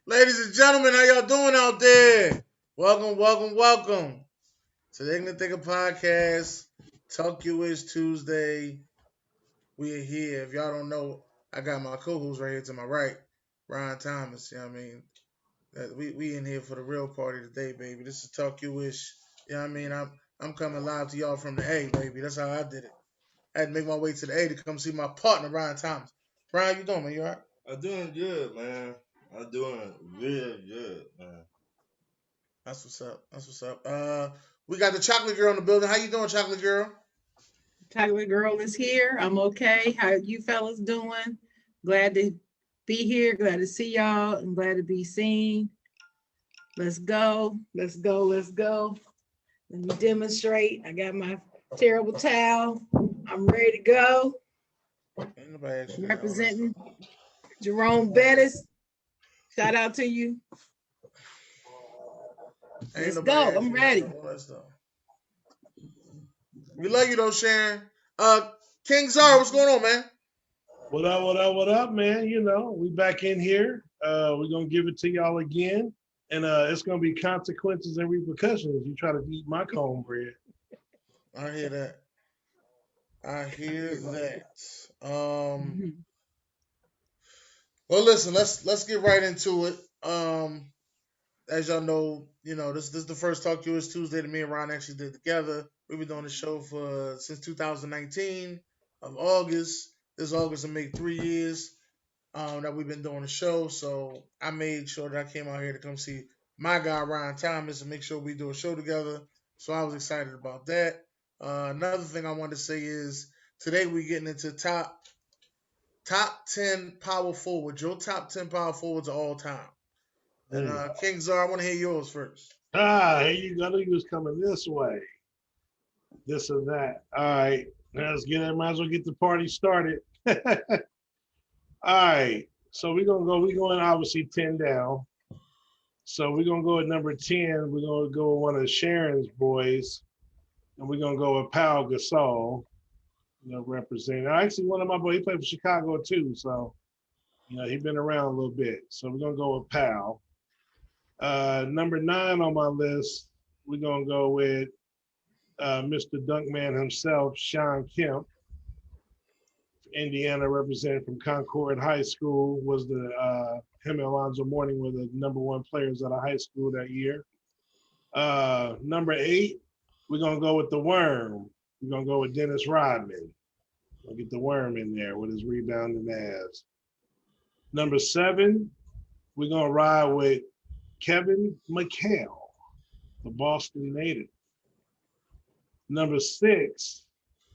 Ladies and gentlemen, how y'all doing out there? Welcome to the In the ATLTop podcast. Talk You Is Tuesday. We are here. If y'all don't know, I got my co-host right here to my right, Ryan Thomas. You know what I mean? We in here for the real party today, baby. This is Talk You Wish. You know what I mean? I'm coming live to y'all from the A, baby. That's how I did it. I had to make my way to the A to come see my partner, Ryan Thomas. Ryan, how you doing, man? You all right? I'm doing good, man. I'm doing real good, man. That's what's up. We got the chocolate girl in the building. How you doing, chocolate girl? Chocolate girl is here. I'm okay. How you fellas doing? Glad to be here. Glad to see y'all. I'm glad to be seen. Let's go. Let's go. Let's go. Let me demonstrate. I got my terrible towel. I'm ready to go. Ain't nobody actually Representing Jerome Bettis. Shout out to you. Let's go. I'm ready. We love you though, Sharon. King Czar, what's going on, man? What up, man? You know, we back in here. We're gonna give it to y'all again. And it's gonna be consequences and repercussions. You try to eat my cornbread. I hear that. Well, listen, let's get right into it. As y'all know, this is the first Talk to Us Tuesday that me and Ron actually did together. We've been doing the show since 2019 of August. This August will make 3 years that we've been doing the show. So I made sure that I came out here to come see my guy Ryan Thomas and make sure we do a show together. So I was excited about that. Another thing I wanted to say is today we're getting into top 10 power forwards. Your top 10 power forwards of all time. And King Czar, I want to hear yours first. Here you go. You was coming this way. this or that. All right, let's get it. Might as well get the party started. All right, so we're going obviously 10 down. So we're gonna go at number 10. We're gonna go with one of Sharon's boys, and we're gonna go with Pau Gasol, representing. Actually, one of my boys, he played for Chicago too, so he's been around a little bit. So we're gonna go with Pau. Number 9 on my list, we're gonna go with Mr. Dunkman himself, Sean Kemp. Indiana, represented from Concord High School, was him and Alonzo Mourning were the number 1 players out of high school that year. Number 8, we're gonna go with the Worm. We're gonna go with Dennis Rodman. We'll get the Worm in there with his rebounding ass. Number 7, we're gonna ride with Kevin Mchale, the Boston native. Number 6,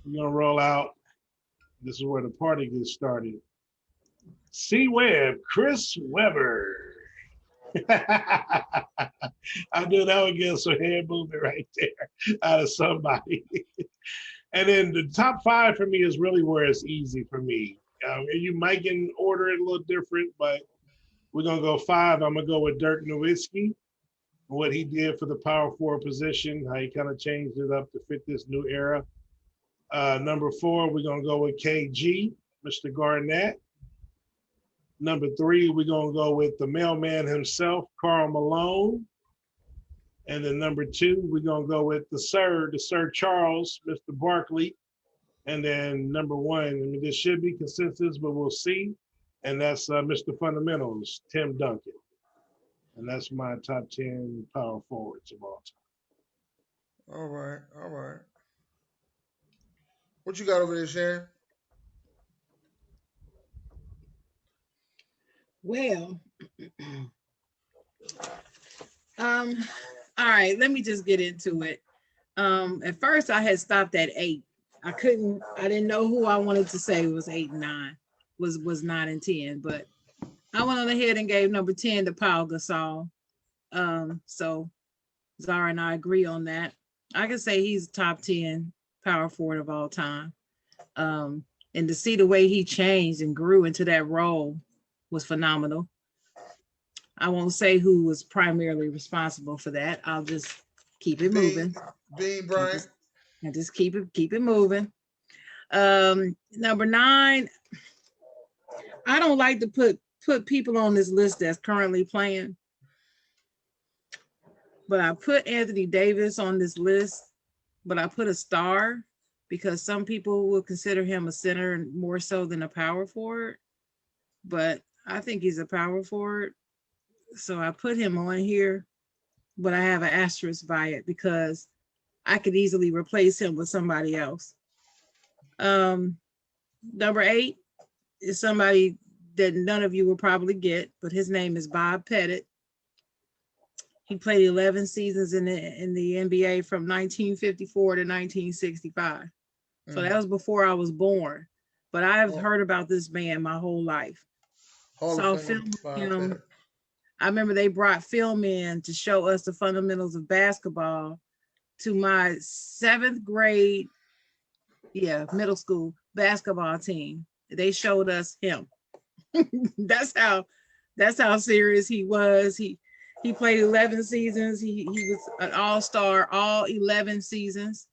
we're gonna roll out. This is where the party gets started. C-Web, Chris Webber. I knew that would get some head movement right there out of somebody. And then the top 5 for me is really where it's easy for me. You might get order it a little different, but we're going to go 5. I'm going to go with Dirk Nowitzki, what he did for the power forward position, how he kind of changed it up to fit this new era. Number 4, we're going to go with KG, Mr. Garnett. Number 3, we're going to go with the mailman himself, Karl Malone. And then number 2, we're going to go with the Sir Charles, Mr. Barkley. And then number 1, I mean, this should be consensus, but we'll see. And that's Mr. Fundamentals, Tim Duncan. And that's my top 10 power forwards of all time. All right, all right. What you got over there, Sharon? Well, all right, let me just get into it. At first I had stopped at 8. I didn't know who I wanted to say was 8 and 9, was 9 and 10, but I went on ahead and gave number 10 to Pau Gasol. So Zara and I agree on that. I can say he's top 10 power forward of all time. And to see the way he changed and grew into that role was phenomenal. I won't say who was primarily responsible for that. I'll just keep it moving. Bean Bryant. And just keep it moving. Number 9, I don't like to put people on this list that's currently playing, but I put Anthony Davis on this list, but I put a star because some people will consider him a center more so than a power forward, but I think he's a power forward. So I put him on here, but I have an asterisk by it because I could easily replace him with somebody else. Number 8 is somebody that none of you will probably get, but his name is Bob Pettit. He played 11 seasons in the NBA from 1954 to 1965. So that was before I was born. But I've heard about this man my whole life. Saw film with him. I remember they brought film in to show us the fundamentals of basketball to my 7th grade, middle school basketball team. They showed us him. That's how serious he was. He played 11 seasons. He was an all-star all 11 seasons.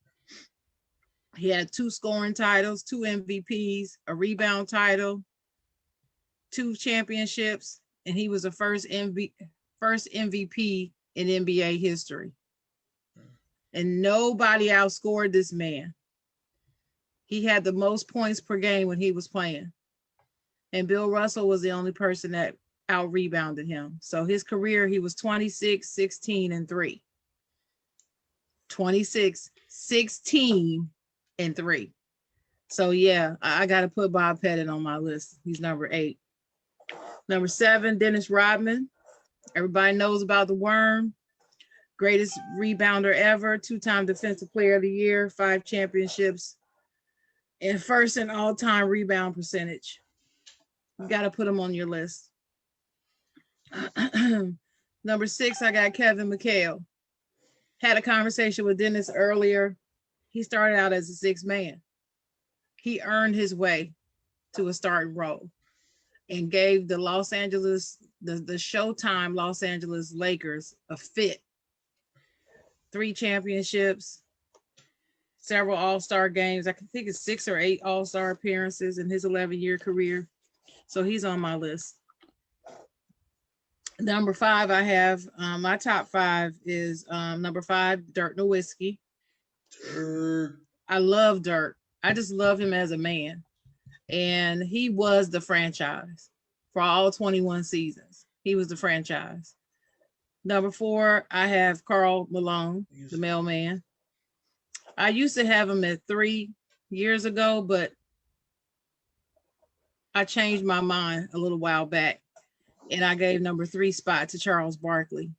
He had 2 scoring titles, 2 MVPs, a rebound title, 2 championships, and he was the first MVP in NBA history. And nobody outscored this man. He had the most points per game when he was playing. And Bill Russell was the only person that out-rebounded him. So his career, he was 26, 16, and 3. 26, 16, and 3. So yeah, I got to put Bob Pettit on my list. He's number 8. Number 7, Dennis Rodman. Everybody knows about the Worm. Greatest rebounder ever, 2-time Defensive Player of the Year, 5 championships, and first in all-time rebound percentage. You got to put him on your list. Number 6, I got Kevin Mchale. Had a conversation with Dennis earlier. he started out as a sixth man. He earned his way to a starting role and gave the the Showtime Los Angeles Lakers a fit. 3 championships, several All-Star games. I think it's 6 or 8 All-Star appearances in his 11-year career. So he's on my list. Number 5, I have my top 5 is number 5, Dirk Nowitzki. I love Dirk. I just love him as a man. And he was the franchise for all 21 seasons. He was the franchise. Number 4, I have Karl Malone, the mailman. I used to have him at 3 years ago, but I changed my mind a little while back, and I gave number 3 spot to Charles Barkley.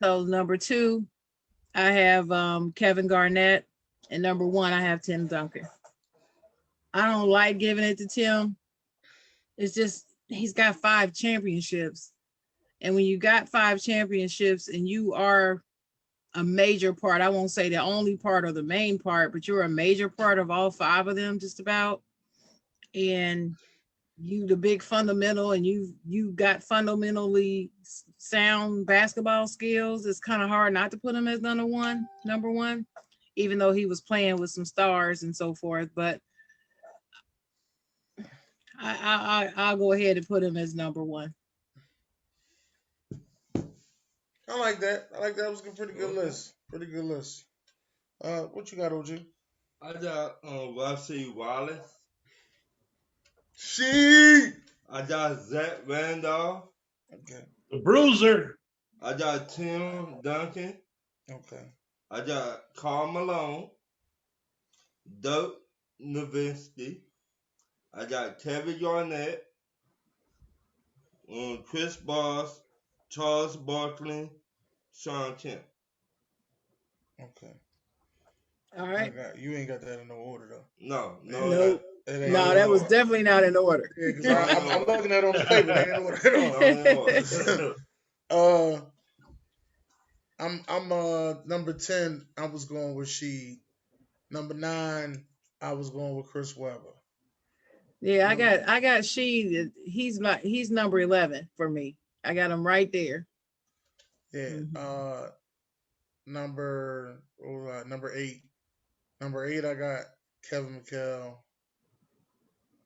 So number 2, I have Kevin Garnett, and number 1, I have Tim Duncan. I don't like giving it to Tim. It's just he's got 5 championships, and when you got 5 championships and you are a major part, I won't say the only part or the main part, but you're a major part of all 5 of them just about, and you the big fundamental, and you got fundamentally sound basketball skills, it's kind of hard not to put him as number one, even though he was playing with some stars and so forth. But I'll go ahead and put him as number 1. I like that. It was a pretty good list. What you got, OG? I got Rusty Wallace. I got Zach Randolph. Okay. The Bruiser. I got Tim Duncan. Okay. I got Karl Malone. Dirk Nowitzki. I got Kevin Garnett. Chris Bosh, Charles Barkley, Sean Kemp. Okay. All right. You ain't got that in no order though. No. Nope. No, that was definitely not in order. Yeah, because I'm looking at it on the paper. They ain't in order. I'm number 10. I was going with Sheed. Number 9, I was going with Chris Webber. Yeah, I got Sheed. He's number 11 for me. I got him right there. Yeah. Mm-hmm. Number 8. Number 8, I got Kevin Mchale.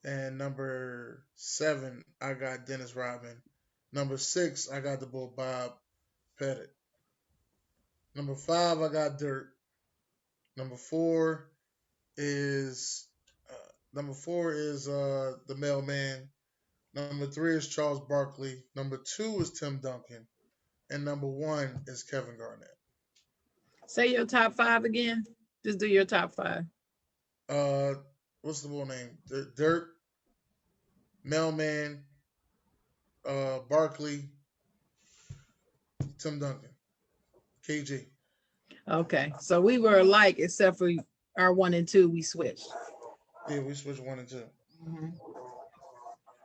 And number 7, I got Dennis Rodman. Number 6, I got the Bull Bob Pettit. Number 5, I got Dirk. Number 4 is the mailman. Number 3 is Charles Barkley. Number 2 is Tim Duncan, and number 1 is Kevin Garnett. Say your top 5 again. Just do your top 5. What's the full name? Dirk, mailman, Barkley, Tim Duncan, KG. Okay, so we were alike except for our 1 and 2. We switched. Yeah, we switched 1 and 2. Mm-hmm.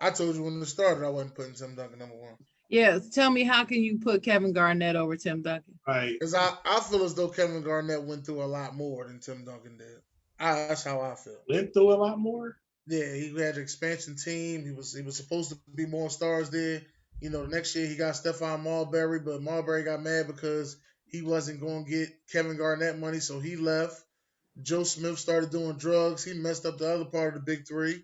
I told you when it started I wasn't putting Tim Duncan number 1. Yeah, tell me, how can you put Kevin Garnett over Tim Duncan? Right. Because I feel as though Kevin Garnett went through a lot more than Tim Duncan did. That's how I feel. Went through a lot more? Yeah, he had an expansion team. He was supposed to be more stars there. You know, the next year he got Stephon Marbury, but Marbury got mad because he wasn't going to get Kevin Garnett money, so he left. Joe Smith started doing drugs. He messed up the other part of the big 3.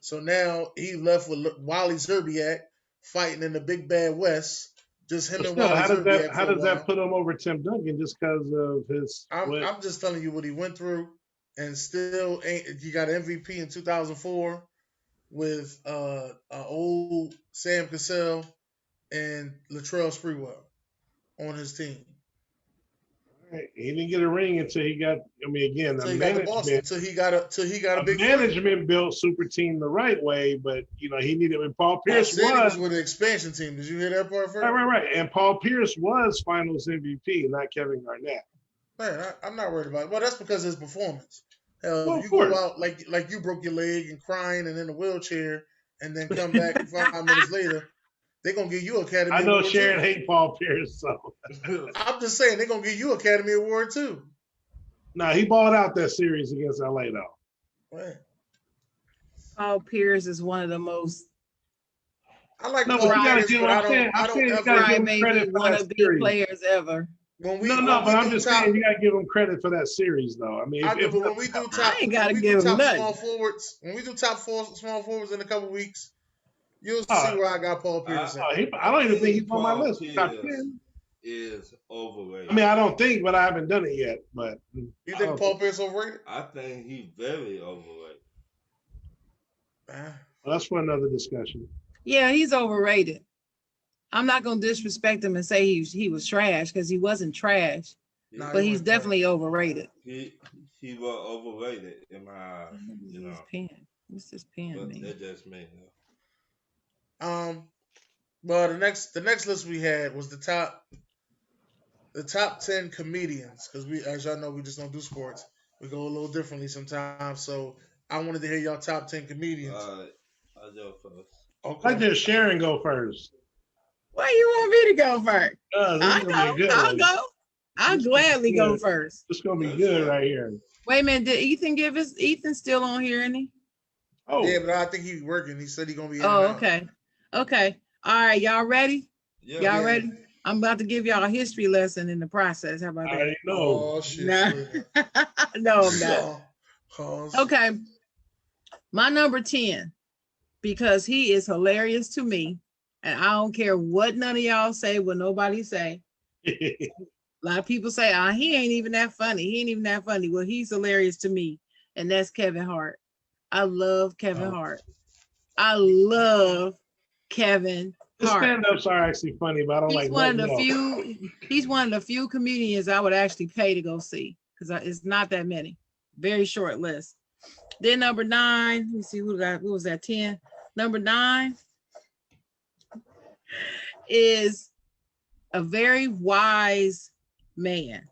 So now he left with Wally Zerbiak fighting in the Big Bad West. Just him and Wally Zerbiak. How does that put him over Tim Duncan just because of his... I'm just telling you what he went through, and still he got MVP in 2004 with old Sam Cassell and Latrell Sprewell on his team. Right. He didn't get a ring until he got. I mean, again, the management. Until he got a big management ring. Built super team the right way, but you know he needed. When Paul Pierce was with an expansion team. Did you hear that part first? Right. And Paul Pierce was Finals MVP, not Kevin Garnett. Man, I'm not worried about it. Well, that's because of his performance. Hell, you course. go out like you broke your leg and crying and in a wheelchair, and then come back 5 minutes later. They're going to give you Academy Award. I know Sharon hates Paul Pierce, so. I'm just saying, they're going to give you Academy Award, too. No, he balled out that series against LA though. Right. Paul Pierce is one of the most I like No, Paul but you gotta Pierce, give him. but I'm I don't saying you gotta ever give him credit crybaby for that wannabe series. players ever. when we No, but I'm do just top. saying you gotta give him credit for that series though. I mean, I do, if but I ain't gotta give him small nothing. forwards, when we do top four small forwards in a couple weeks, you'll see uh, where I got Paul Pierce at. I don't even think he's on my Paul list. Top Pierce 10. is I overrated. mean, I don't think, but I haven't done it yet. But You I think don't Paul think. Pierce overrated? I think he's very overrated. Nah. Well, that's for another discussion. Yeah, he's overrated. I'm not gonna disrespect him and say he was trash because he wasn't trash, Nah, but he he's wasn't trash. definitely overrated. He was overrated in my eyes, you know. What's this pen But mean? that's just me. Well, the next list we had was the top 10 comedians, because we, as y'all know, we just don't do sports. We go a little differently sometimes. So I wanted to hear y'all top 10 comedians. I'll go first. Okay. Let just Sharon go first. Why you want me to go first? This is gonna be a good I'll one. go. I'll gladly go first. It's gonna be That's good fine. right here. Wait a minute, did Ethan give us Ethan's still on here, isn't he? Oh, Yeah, but I think he's working. He said he's gonna be in Oh, and out. okay. Okay. All right, y'all ready? Yeah. Y'all Yeah. ready? I'm about to give y'all a history lesson in the process. How about I that? already know. Oh shit. Nah. No, I'm not. Oh, Okay. My number 10, because he is hilarious to me, and I don't care what none of y'all say, what nobody say. A lot of people say, he ain't even that funny. He ain't even that funny. Well, he's hilarious to me, and that's Kevin Hart. I love Kevin Hart. I love Kevin His Hart. stand-ups are actually funny, but I don't He's like one of the nothing else. few. He's one of the few comedians I would actually pay to go see because it's not that many. Very short list. Then number 9. Let me see who was that 10. Number 9 is a very wise man,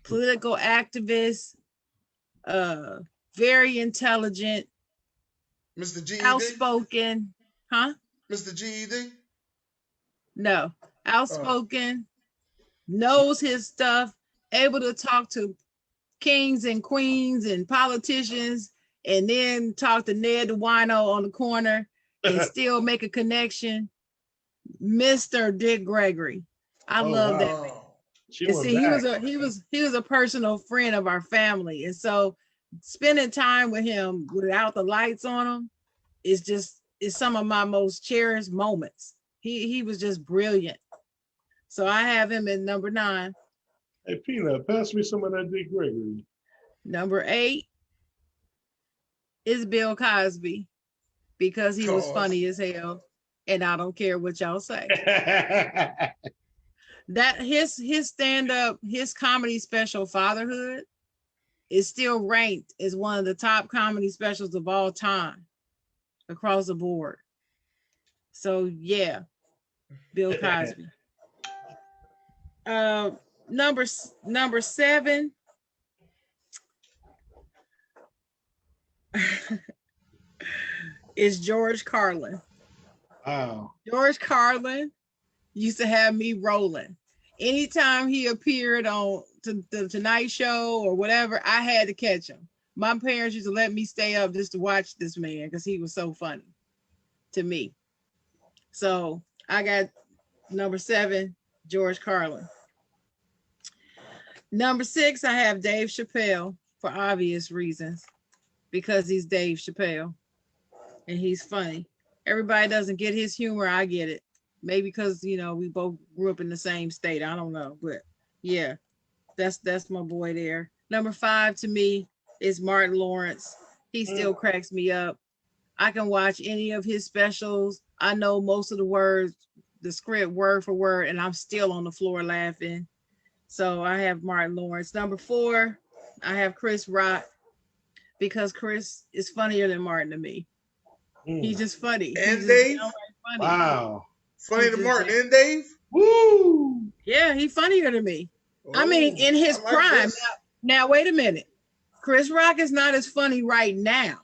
political activist, very intelligent, Mr. GED. outspoken, huh? Mr. GED. No, outspoken, knows his stuff, able to talk to kings and queens and politicians, and then talk to Ned the wino on the corner and still make a connection. Mr. Dick Gregory. I love that. Oh. She And went see, back. he was a personal friend of our family. And so spending time with him without the lights on him is some of my most cherished moments. He was just brilliant. So I have him at number 9. Hey, Peanut, pass me some of that Dick Gregory. Number 8 is Bill Cosby, because he was funny as hell, and I don't care what y'all say. That his stand-up, his comedy special Fatherhood is still ranked as one of the top comedy specials of all time across the board. So yeah, Bill Cosby. Number 7 is George Carlin. Wow. George Carlin used to have me rolling. Anytime he appeared on the Tonight Show or whatever, I had to catch him. My parents used to let me stay up just to watch this man because he was so funny to me. So I got number 7, George Carlin. Number 6, I have Dave Chappelle, for obvious reasons, because he's Dave Chappelle and he's funny. Everybody doesn't get his humor. I get it. Maybe because, we both grew up in the same state. I don't know. But yeah, that's my boy there. Number 5 to me is Martin Lawrence. He still cracks me up. I can watch any of his specials. I know most of the words, the script word for word, and I'm still on the floor laughing. So I have Martin Lawrence. Number 4, I have Chris Rock, because Chris is funnier than Martin to me. He's just funny. And Dave? Funny. Wow. Funny to Martin and Dave? Woo! Yeah, he's funnier than me. Oh, I mean, in his I like prime. this. Now, wait a minute. Chris Rock is not as funny right now.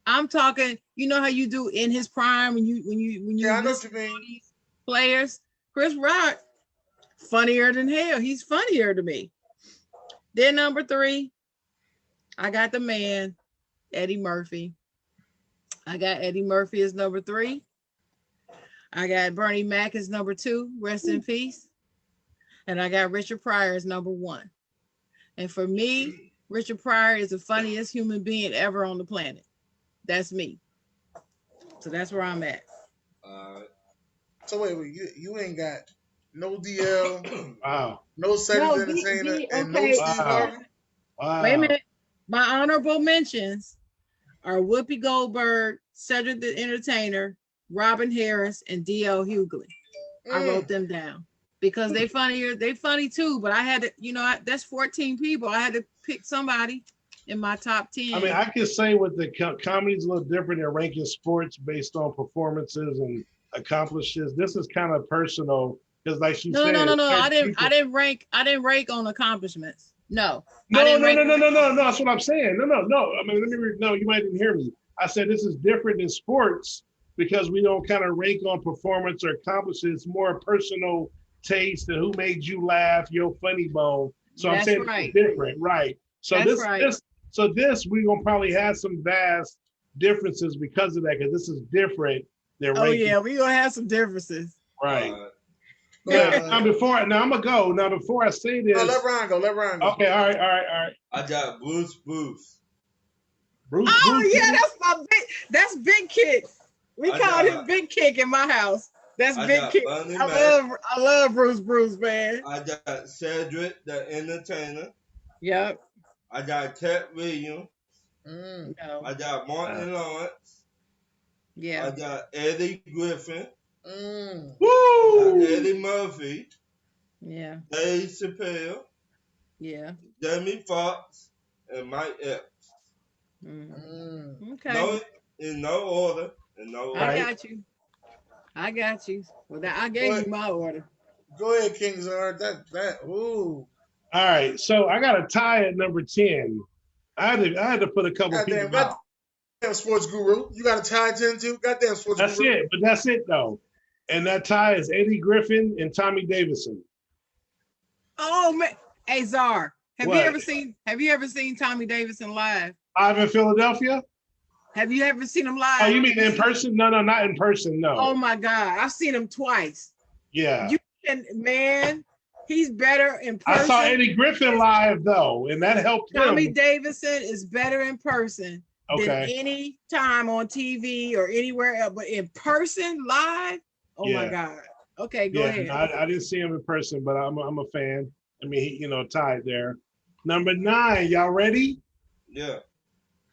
I'm talking, you know how you do in his prime when you Yeah, I know what listen you mean. to these players. Chris Rock, funnier than hell. He's funnier to me. Then number 3, I got the man, Eddie Murphy. I got Eddie Murphy as number 3. I got Bernie Mac as number 2, rest in peace. And I got Richard Pryor as number 1. And for me, Richard Pryor is the funniest human being ever on the planet. That's me. So that's where I'm at. So wait, you ain't got no DL, Wow. no Cedric the Entertainer, and no Steve Harvey? Wow. Wait a minute. My honorable mentions are Whoopi Goldberg, Cedric the Entertainer, Robin Harris, and D.L. Hughley. I wrote them down because they funnier. They funny too, but I had to, that's 14 people. I had to pick somebody in my top 10. I mean, I can say with the comedy's a little different than ranking sports based on performances and accomplishes. This is kind of personal because, like she said, no. I didn't rank on accomplishments. No. No. That's what I'm saying. No. I mean, you might didn't hear me. I said this is different than sports because we don't kind of rank on performance or accomplishments. It's more personal taste and who made you laugh, your funny bone. So I'm saying it's different, right? So this we're gonna probably have some vast differences because of that, because this is different than ranking. Oh yeah, we're gonna have some differences. Right. Now I'm gonna go. Now before I say this, let Ron go. Okay, all right. I got Bruce. Bruce, yeah, that's Big Kick. We call him Big Kick in my house. That's Big Kick. I love Bruce, man. I got Cedric the Entertainer. Yep. I got Ted Williams. No. I got Martin Lawrence. Yeah. I got Eddie Griffin. Woo! Eddie Murphy. Yeah. Dave Chappelle. Yeah. Jamie Foxx and Mike Epps. Okay. No, in no order. I got you. Well, I gave you my order. Go ahead, King Zard. Ooh. All right, so I got a tie at number 10. I had to put a couple people out. Goddamn sports guru. You got a tie 10 too? Goddamn sports That's guru. it, but that's it though. And that tie is Eddie Griffin and Tommy Davidson. Oh man. Hey Czar, have you ever seen Tommy Davidson live? Live in Philadelphia? Have you ever seen him live? Oh, you mean in person? No, not in person, no. Oh my God. I've seen him twice. Yeah. Man, he's better in person. I saw Eddie Griffin live though, and that helped him. Tommy Davidson is better in person than any time on TV or anywhere else. But in person, live, my God. Okay, go ahead. I didn't see him in person, but I'm a fan. I mean, he tied there. Number 9, y'all ready? Yeah.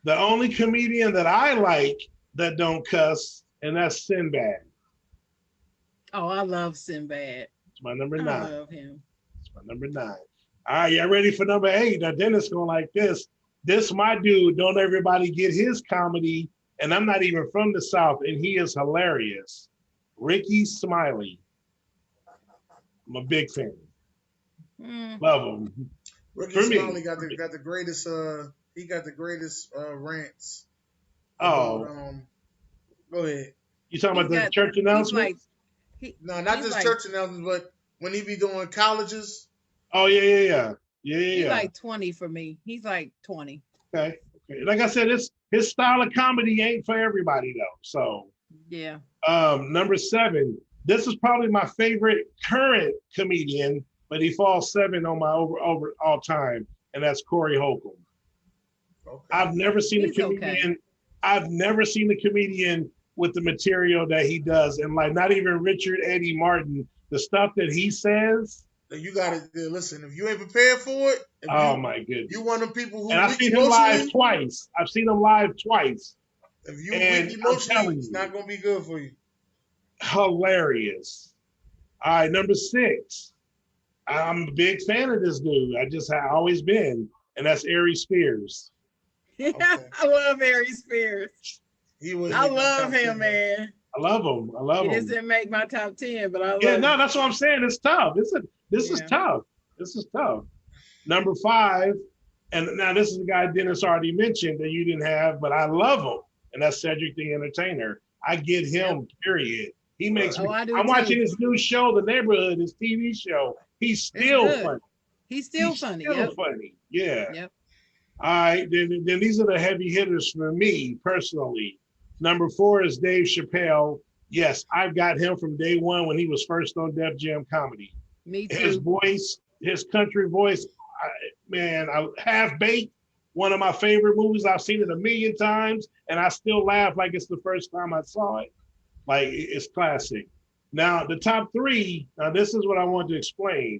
The only comedian that I like that don't cuss, and that's Sinbad. Oh, I love Sinbad. It's my number 9. I love him. It's my number 9. All right, y'all ready for number 8? Now, Dennis going like this. This my dude. Don't everybody get his comedy, and I'm not even from the South, and he is hilarious. Ricky Smiley. I'm a big fan. Love him. Ricky Smiley got the greatest. He got the greatest rants. Oh. Go ahead. You talking about the church announcement? No, not just church announcements, but when he be doing colleges. Oh yeah. He's like 20 for me. He's like 20. Okay. Like I said, his style of comedy ain't for everybody though. So yeah. Number 7. This is probably my favorite current comedian, but he falls 7 on my over all time, and that's Corey Holcomb. Okay. I've never seen a comedian. Okay. I've never seen a comedian with the material that he does, and like not even Richard Eddie Martin, the stuff that he says. You gotta listen. If you ain't prepared for it, my goodness, you one of them people who. And I've seen him live twice. If you weak emotionally, it's not gonna be good for you. Hilarious. All right, number 6. I'm a big fan of this dude. I always been, and that's Arie Spears. Yeah, okay. I love Arie Spears. I love him, man. I love him. He doesn't make my top 10, but I love him. That's what I'm saying. It's tough. This is tough. This is tough. Number 5, and now this is the guy Dennis already mentioned that you didn't have, but I love him, and that's Cedric the Entertainer. I get him, period. He makes me. I'm watching his new show, The Neighborhood, his TV show. He's still funny. He's still He's funny. still Yep. funny. Yeah. Yep. All right. Then these are the heavy hitters for me personally. Number 4 is Dave Chappelle. Yes, I've got him from day one when he was first on Def Jam Comedy. Me His too. voice, his country voice, man, Half Baked, one of my favorite movies. I've seen it a million times, and I still laugh like it's the first time I saw it. Like it's classic. Now the top 3. Now this is what I want to explain.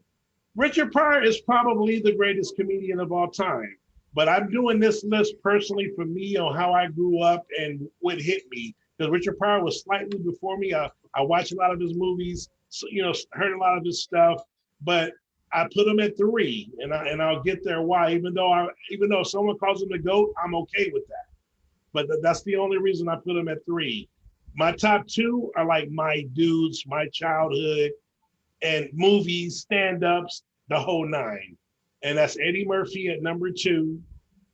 Richard Pryor is probably the greatest comedian of all time, but I'm doing this list personally for me on how I grew up and what hit me. Because Richard Pryor was slightly before me. I watched a lot of his movies, so, heard a lot of his stuff, but I put him at 3, and I'll get there why. Even though someone calls him the GOAT, I'm okay with that. But that's the only reason I put him at 3. My top 2 are like my dudes, my childhood, and movies, stand-ups, the whole 9. And that's Eddie Murphy at number 2,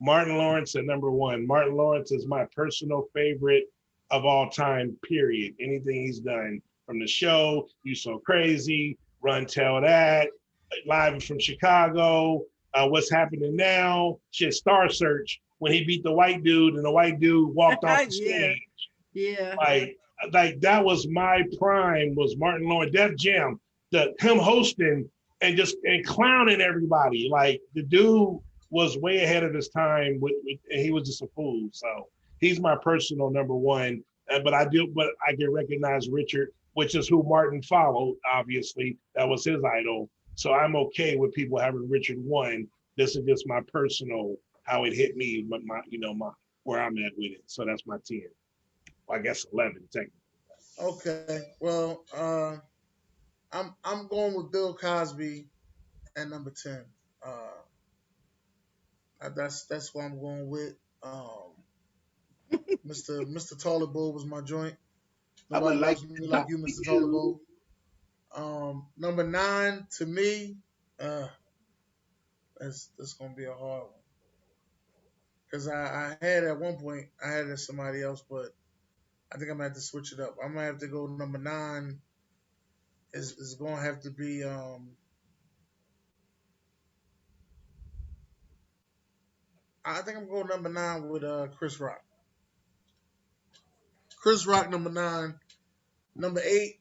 Martin Lawrence at number 1. Martin Lawrence is my personal favorite of all time, period. Anything he's done, from The Show, You So Crazy, Run Tell That, Live from Chicago, What's Happening Now, shit, Star Search, when he beat the white dude and the white dude walked off the Yeah. stage. Yeah. Like that was my prime, was Martin Lawrence, Def Jam, him hosting and clowning everybody. Like the dude was way ahead of his time and he was just a fool. So he's my personal number 1. But I can recognize Richard, which is who Martin followed, obviously. That was his idol. So I'm okay with people having Richard 1. This is just my personal, how it hit me, but my where I'm at with it. So that's my 10. Well, I guess 11 technically. Okay. Well, I'm going with Bill Cosby at number 10. That's what I'm going with. Mr. Taller was my joint. I would Nobody like loves me to like talk you, to Mr. you. Taller. Number 9 to me, that's gonna be a hard one because I had at one point I had it as somebody else, but I think I'm gonna have to switch it up. I'm gonna have to go number 9. Is gonna have to be I think I'm going number 9 with Chris Rock. Chris Rock number 9. Number 8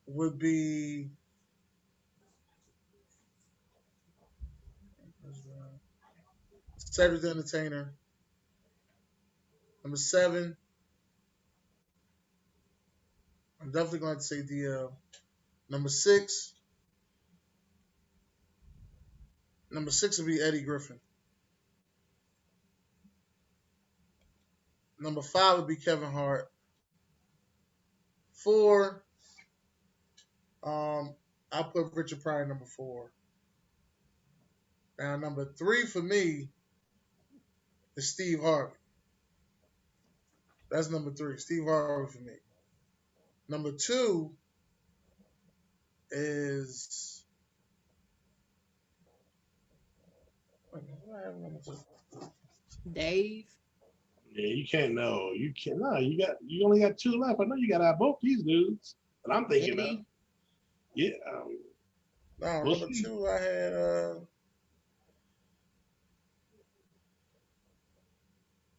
would be Cedric the Entertainer. Number 7, I'm definitely going to say DL. Number 6 would be Eddie Griffin. Number 5 would be Kevin Hart. 4, I put Richard Pryor number 4. Now number 3 for me is Steve Harvey. That's number 3, Steve Harvey for me. Number 2 is what I have number 2? Dave. Yeah, you can't know. You can't. No, you only got 2 left. I know you got to have both these dudes. But I'm thinking of Eddie. yeah. No, We'll number see. 2 I had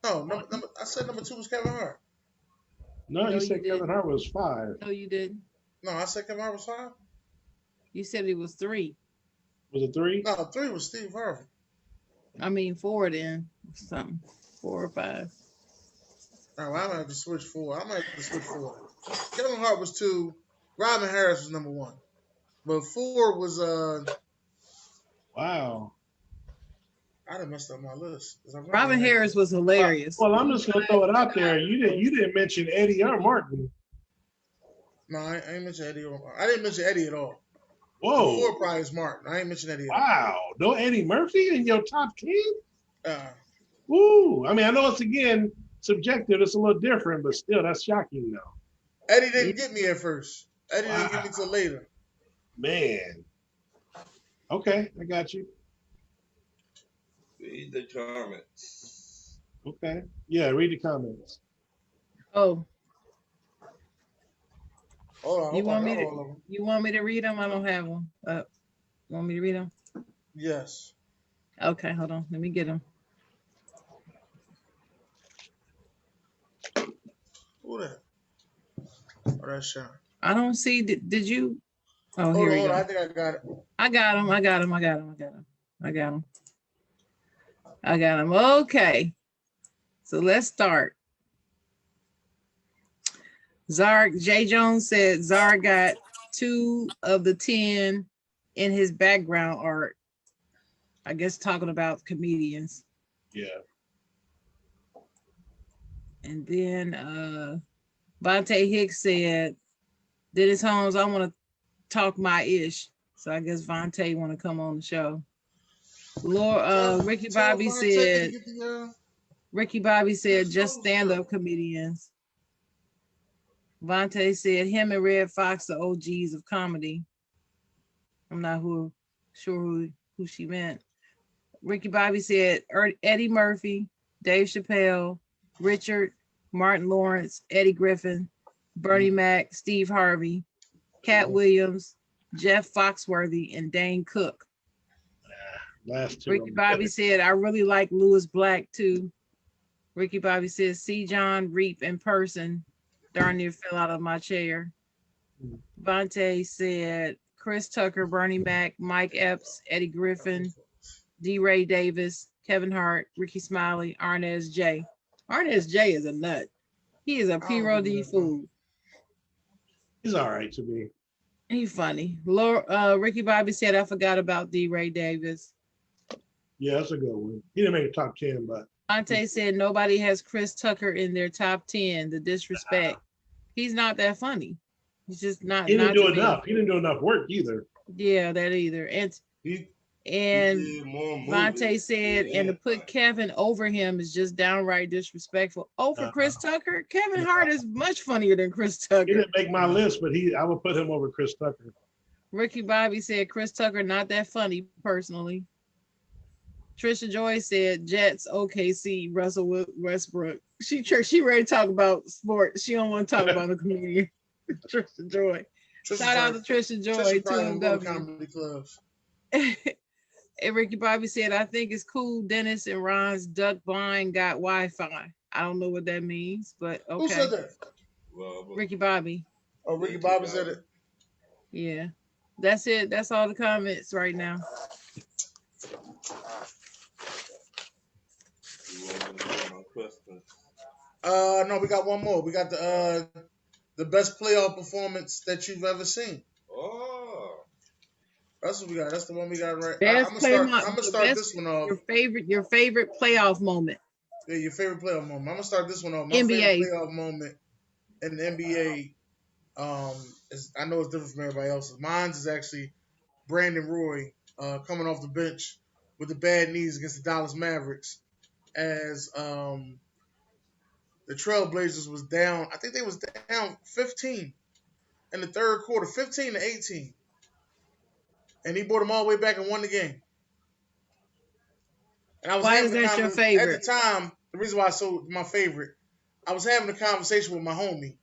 no number I said number 2 was Kevin Hart. No, No, you you said did. Kevin Hart was 5. No, you didn't. No, I said Kevin Hart was 5. You said it was 3. Was it 3? No, 3 was Steve Harvey. I mean 4 then. Something. 4 or 5. No, I'm gonna have to switch 4. I'm gonna have to switch 4. Kevin Hart was 2. Robin Harris was number 1. But 4 was Wow. I done messed up my list. Robin Harris was hilarious. Well, I'm just gonna throw it out there. You didn't mention Eddie or Martin. No, I ain't mention Eddie. I didn't mention Eddie at all. Whoa. Before probably is Martin. I ain't mention Eddie at all. Wow. No Eddie Murphy in your top 10? Uh, Woo. I mean, I know it's again subjective. It's a little different, but still, that's shocking though. Eddie didn't get me at first. Eddie didn't get me till later. Man. Okay, I got you. Read the comments. Okay. Yeah, read the comments. Oh, Hold on, you want me all of to? them. You want me to read them? I don't have them up. Want me to read them? Yes. Okay, hold on. Let me get them. Who that? Oh, that's Sean. I don't see. Did you? Oh, Hold here on, we hold on. go. I think I got it. I got them. I got them. I got them. I got them. I got them. I got them. Okay. So let's start. J. Jones said Czar got 2 of the 10 in his background art. I guess talking about comedians. Yeah. And then Vontae Hicks said, Dennis Holmes, I want to talk my ish. So I guess Vontae want to come on the show. Ricky Tell Bobby Vontae to said, get the, just stand-up comedians. Vontae said him and Red Fox are OGs of comedy. I'm not sure who she meant. Ricky Bobby said Eddie Murphy, Dave Chappelle, Richard, Martin Lawrence, Eddie Griffin, Bernie Mac, Steve Harvey, Cat Williams, Jeff Foxworthy, and Dane Cook. Last 2. Ricky Bobby said, I really like Lewis Black too. Ricky Bobby says, see John Reap in person. Darn near fell out of my chair. Vontae said, Chris Tucker, Bernie Mac, Mike Epps, Eddie Griffin, D. Ray Davis, Kevin Hart, Ricky Smiley, Arnez J. Arnez J is a nut. He is a P-Row D fool. He's all right to me. He's funny. Ricky Bobby said, I forgot about D. Ray Davis. Yeah, that's a good one. He didn't make a top 10, but. Vontae said nobody has Chris Tucker in their top 10. The disrespect. He's not that funny. He's just not. He didn't do enough. He didn't do enough work either. Yeah, that either. And Vontae said, and to put Kevin over him is just downright disrespectful. For Chris Tucker, Kevin Hart is much funnier than Chris Tucker. He didn't make my list, but I would put him over Chris Tucker. Ricky Bobby said Chris Tucker not that funny personally. Trisha Joy said Jets, OKC, Russell Westbrook. She ready to talk about sports. She don't want to talk about the comedian. Trisha Joy. Shout out to Trisha Joy. Comedy clubs. And Ricky Bobby said, I think it's cool Dennis and Ron's duck blind got Wi-Fi. I don't know what that means, but okay. Who said that? Ricky Bobby. Oh, Ricky Bobby said it. Yeah. That's it. That's all the comments right now. No, we got one more. We got the best playoff performance that you've ever seen. Oh, that's what we got. That's the one we got right. I'm gonna start this one off. Your favorite playoff moment. Yeah, your favorite playoff moment. I'm gonna start this one off. My NBA. favorite playoff moment in the NBA. Is, I know it's different from everybody else's. Mine is actually Brandon Roy coming off the bench with the bad knees against the Dallas Mavericks as the Trailblazers was down. I think they was down 15 in the third quarter, 15-18. And he brought them all the way back and won the game. And I was why is that your favorite? At the time, the reason why I sold my favorite, I was having a conversation with my homie.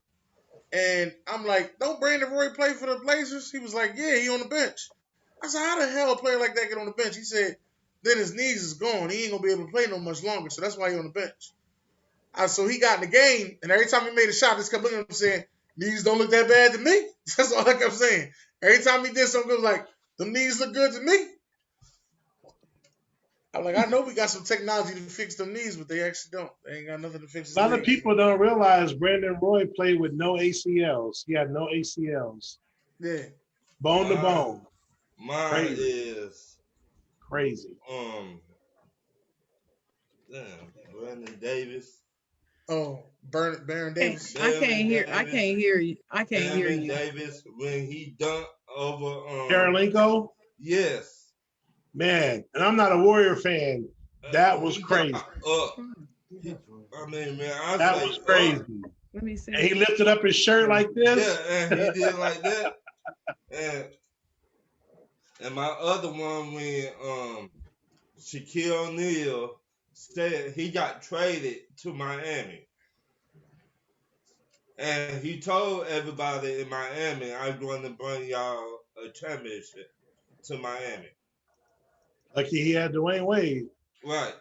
And I'm like, don't Brandon Roy play for the Blazers? He was like, yeah, he on the bench. I said, how the hell a player like that get on the bench? He said, then his knees is gone. He ain't going to be able to play no much longer. So that's why he on the bench. So he got in the game, and every time he made a shot, this kept looking at him saying, knees don't look that bad to me. That's all I kept saying. Every time he did something, it was like, them knees look good to me. I'm like, I know we got some technology to fix them knees, but they actually don't. They ain't got nothing to fix. A lot of people don't realize Brandon Roy played with no ACLs. He had no ACLs. Yeah. Bone to bone. Mine Crazy. is crazy. Brandon Davis. Oh, Baron Davis. I can't hear you. I can't hear you. Davis when he dunked over Karolinko? Yes. Man, and I'm not a Warrior fan. That was crazy. I mean, man, that was crazy. Let me see. And he lifted up his shirt like this. Yeah, and he did like that. And my other one when Shaquille O'Neal said he got traded to Miami. And he told everybody in Miami, I'm going to bring y'all a championship. to Miami. Lucky he had Dwayne Wade. Right.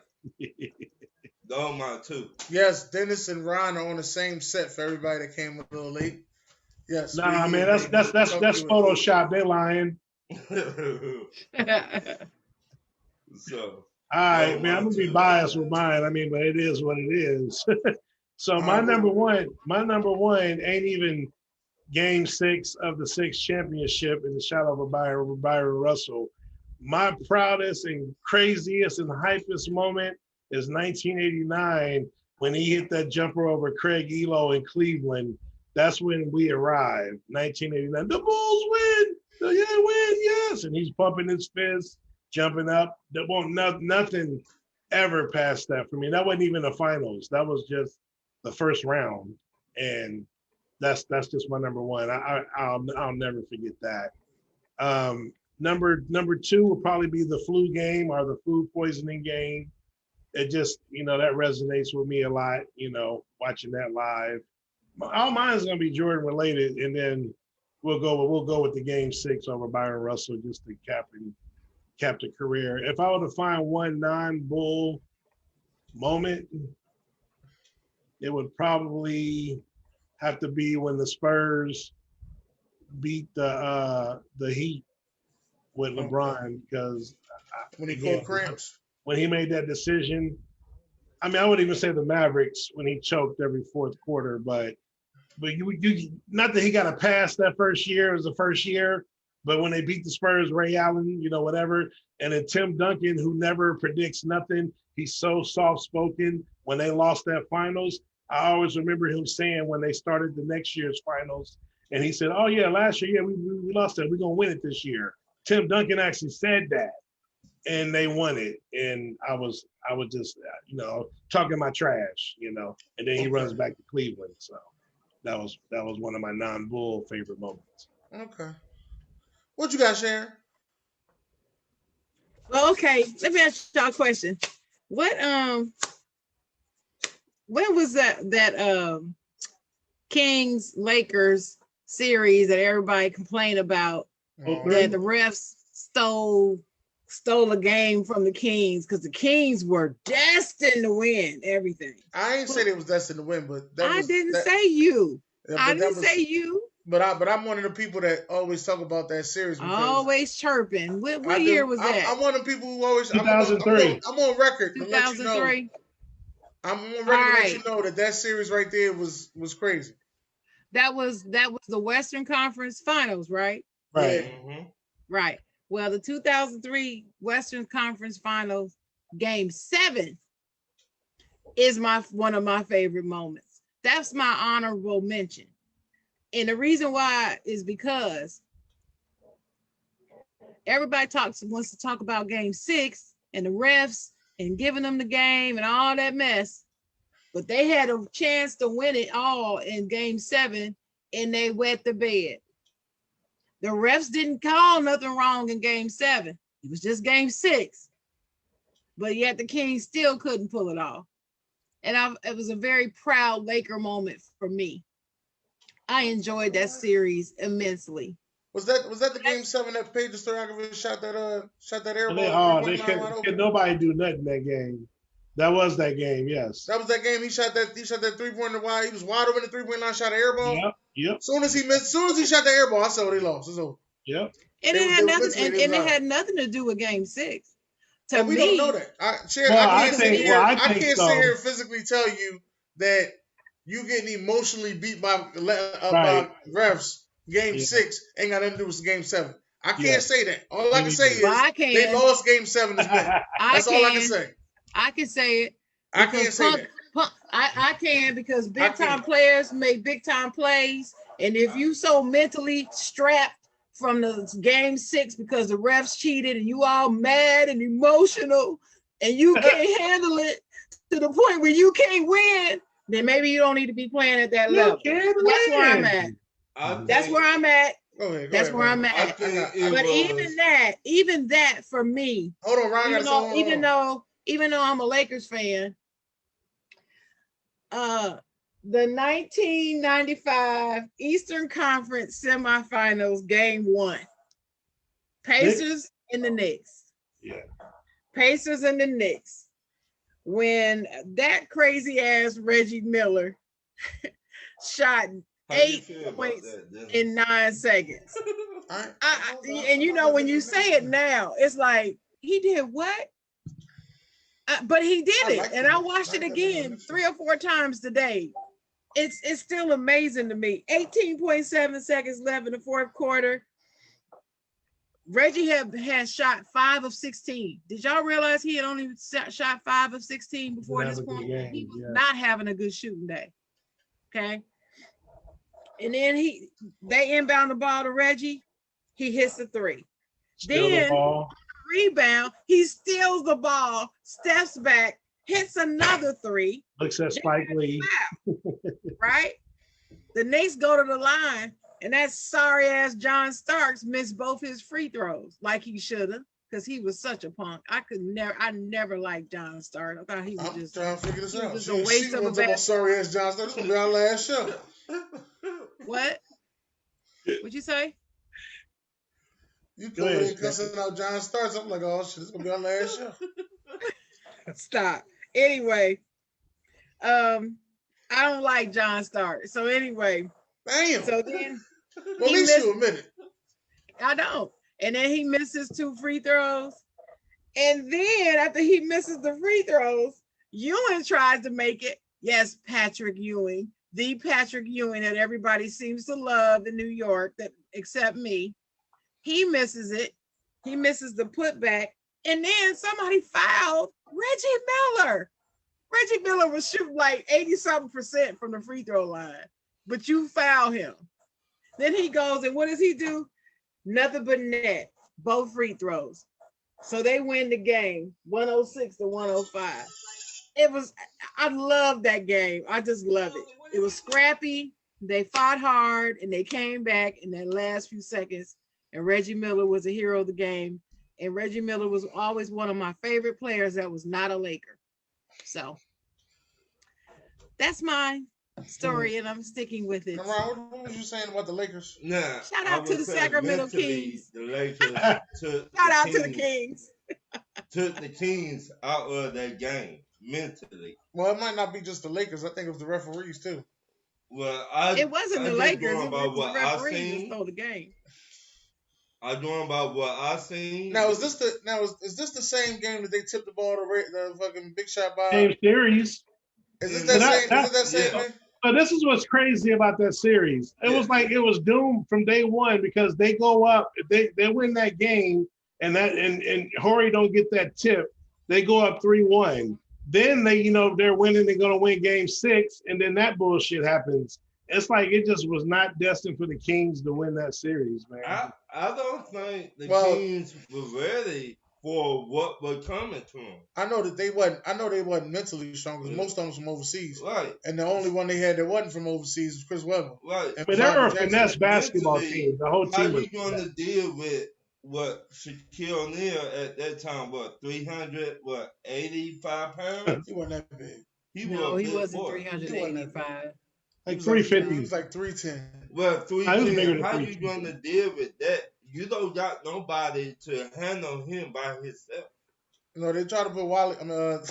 Those my two. Yes, Dennis and Ron are on the same set for everybody that came a little late. Yes. Nah, we man, here, that's baby. Photoshop. They lying. So. All right, man. I'm gonna be biased with mine. I mean, but it is what it is. So my number one ain't even Game 6 of the 6th championship in the shot over Byron Russell. My proudest and craziest and hypest moment is 1989 when he hit that jumper over Craig Elo in Cleveland. That's when we arrived. 1989. The Bulls win. They win. Yes, and he's pumping his fist, jumping up. There won't nothing ever past that for me. That wasn't even the finals. That was just the first round, and that's just my number one. I'll never forget that. Number two will probably be the flu game or the food poisoning game. It just, that resonates with me a lot, watching that live. All mine is gonna be Jordan related, and then we'll go with the Game 6 over Byron Russell just to cap the career. If I were to find one non-Bull moment, it would probably have to be when the Spurs beat the Heat with LeBron, because when he called cramps. When he made that decision, I mean, I wouldn't even say the Mavericks when he choked every fourth quarter, but you not that he got a pass that first year, it was the first year, but when they beat the Spurs, Ray Allen, whatever, and then Tim Duncan, who never predicts nothing, he's so soft-spoken. When they lost that finals, I always remember him saying when they started the next year's finals, and he said, "Oh yeah, last year, yeah, we lost it. We're gonna win it this year." Tim Duncan actually said that, and they won it. And I was just, talking my trash, and then he runs back to Cleveland. So that was one of my non-Bull favorite moments. Okay. What you got, Sharon? Well, okay. Let me ask y'all a question. What when was that Kings Lakers series that everybody complained about that the refs stole a game from the Kings because the Kings were destined to win everything? I ain't say they was destined to win, but I didn't say you. But I'm one of the people that always talk about that series. Always chirping. What year was that? I'm one of the people who always 2003. I'm on record. 2003. I'm on record to let you know that series right there was crazy. That was the Western Conference Finals, right? Right. Mm-hmm. Right. Well, the 2003 Western Conference Finals Game 7 is one of my favorite moments. That's my honorable mention. And the reason why is because everybody wants to talk about Game 6 and the refs and giving them the game and all that mess, but they had a chance to win it all in Game 7 and they wet the bed. The refs didn't call nothing wrong in Game 7. It was just Game 6. But yet the Kings still couldn't pull it off. And it was a very proud Laker moment for me. I enjoyed that series immensely. Was that the Game 7 that Peja Stojakovic shot that air ball? Nobody do nothing in that game. That was that game, yes. That was that game. He shot that 3-pointer wide. He was wide open the 3-point line, shot an air ball. Yep. Soon as he shot the air ball, I saw they lost. It's over. Yep. And it had nothing to do with Game 6. We don't know that. I can't sit here and physically tell you that you getting emotionally beat by refs. Game 6 ain't got nothing to do with Game 7. I can't say that. All I can say is they lost Game 7 this month. That's all I can say. I can say it. I can't say that. I can because big time players make big time plays, and if you so mentally strapped from the Game 6 because the refs cheated and you all mad and emotional and you can't handle it to the point where you can't win, then maybe you don't need to be playing at that level. That's where I'm at. That's where I'm at. That's where I'm at. But even that for me. Hold on, Ryan. Even though I'm a Lakers fan, the 1995 Eastern Conference Semifinals Game 1, Pacers and the Knicks. Yeah. Pacers and the Knicks. When that crazy ass Reggie Miller shot How you 8 feel about points that? in 9 seconds. And you know, when you say it now, it's like, he did what? But he did it. And I watched it again 3 or 4 times today. It's still amazing to me. 18.7 seconds left in the fourth quarter. Reggie had shot 5 of 16. Did y'all realize he had only shot 5 of 16 before this point? He was not having a good shooting day. Okay. And then they inbound the ball to Reggie. He hits the 3. Then rebound, he steals the ball, steps back, hits another 3. Looks at Spike Lee. Right? The Knicks go to the line, and that sorry ass John Starks missed both his free throws like he should have, because he was such a punk. I never liked John Starks. I thought he was just trying to figure this out. Just a waste of a bad. Sorry ass John Starks. This gonna be our last show. What? What'd you say? You pulled in cussing out John Starks. I'm like, oh shit, this is gonna be our last show. Stop. Anyway, I don't like John Starks. So anyway, damn. So then, well, at least you admit it. I don't. And then he misses 2 free throws. And then after he misses the free throws, Ewing tries to make it. Yes, Patrick Ewing, the Patrick Ewing that everybody seems to love in New York, that except me. He misses it. He misses the putback. And then somebody fouled Reggie Miller. Reggie Miller was shooting like 80-something% from the free throw line. But you foul him. Then he goes, and what does he do? Nothing but net. Both free throws. So they win the game, 106 to 105. I love that game. I just love it. It was scrappy. They fought hard, and they came back in that last few seconds. And Reggie Miller was a hero of the game. And Reggie Miller was always one of my favorite players that was not a Laker. So that's my story, and I'm sticking with it. What was you saying about the Lakers? Nah, shout out to the Sacramento Kings. The Lakers shout out to the Kings. Took the Kings out of that game mentally. Well, it might not be just the Lakers. I think it was the referees too. Well, it wasn't the Lakers. It was the referees that stole the game. I'm doing about what I seen. Now is this the same game that they tipped the ball to the fucking Big Shot Bob? Same series. Is this that same game? But this is what's crazy about that series. It was like it was doomed from day one because they go up, they win that game, and Horry don't get that tip. They go up 3-1. Then they're winning. They're gonna win game 6, and then that bullshit happens. It's like it just was not destined for the Kings to win that series, man. I don't think the Kings were ready for what was coming to them. I know they wasn't mentally strong because most of them was from overseas. Right. And the only one they had that wasn't from overseas was Chris Webber. Right. But they were a finesse basketball team. The whole team was. How you going to deal with what Shaquille O'Neal at that time? 85 pounds? He wasn't that big. He wasn't 385. Like 350. He was like 310. Well, 310. How you going to deal with that? You don't got nobody to handle him by himself. They try to put Vlade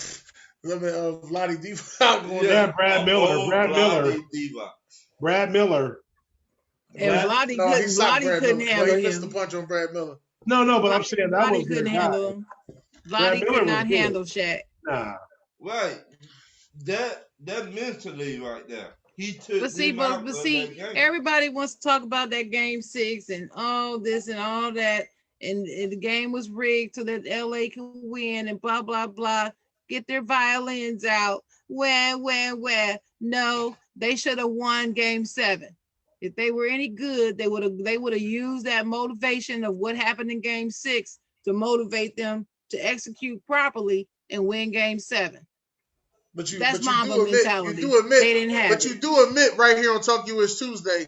Divac on there. Brad Miller. And Vlade couldn't handle him. He missed the punch on Brad Miller. No, but I'm saying that was couldn't handle him. Vlade could not handle Shaq. Nah. Right. That mentally right there. But see, everybody wants to talk about that game 6 and all this and all that, and the game was rigged so that LA can win and blah blah blah. Get their violins out. Where? No, they should have won game 7. If they were any good, they would have used that motivation of what happened in game 6 to motivate them to execute properly and win game 7. That's Mamba mentality. You do admit, they didn't have but you do admit right here on Talk US Tuesday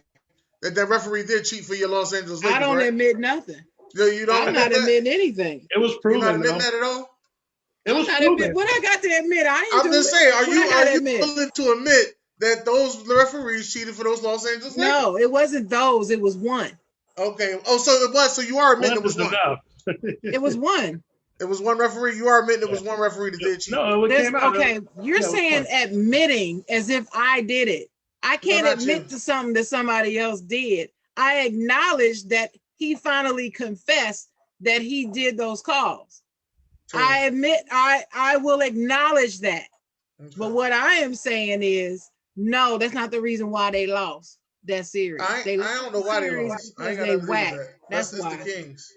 that referee did cheat for your Los Angeles Lakers. I don't admit nothing. You don't. I'm not admitting anything. It was proven. You're not admitting that at all. It was proven. What I got to admit, I'm just saying. Are you willing to admit that those referees cheated for those Los Angeles Lakers? No, it wasn't those. It was one. Okay. Oh, so it was. So you are admitting it was one. Enough. It was one. It was one referee. You are admitting it was one referee that did cheat. No, it came out. Okay, you're saying admitting as if I did it. I can't admit to something that somebody else did. I acknowledge that he finally confessed that he did those calls. True. I admit, I will acknowledge that. Okay. But what I am saying is, no, that's not the reason why they lost that series. I don't know why they lost. I ain't got nothing to do with that. That's why. The Kings.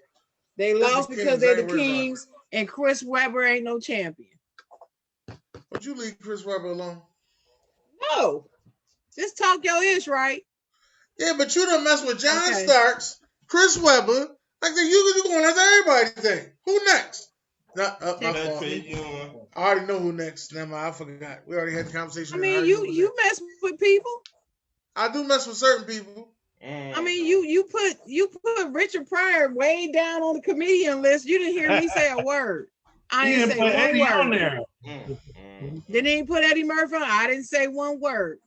They lost because they're the Kings, and Chris Webber ain't no champion. Would you leave Chris Webber alone? No. Just talk your ish, right? Yeah, but you done mess with John Starks, Chris Webber. Like you going after everybody today. Who next? I already know who next. Never mind, I forgot. We already had the conversation. I mean, you mess with people. I do mess with certain people. I mean, you put Richard Pryor way down on the comedian list. You didn't hear me say a word. I didn't say one Eddie word. On there. Didn't even put Eddie Murphy on. I didn't say one word.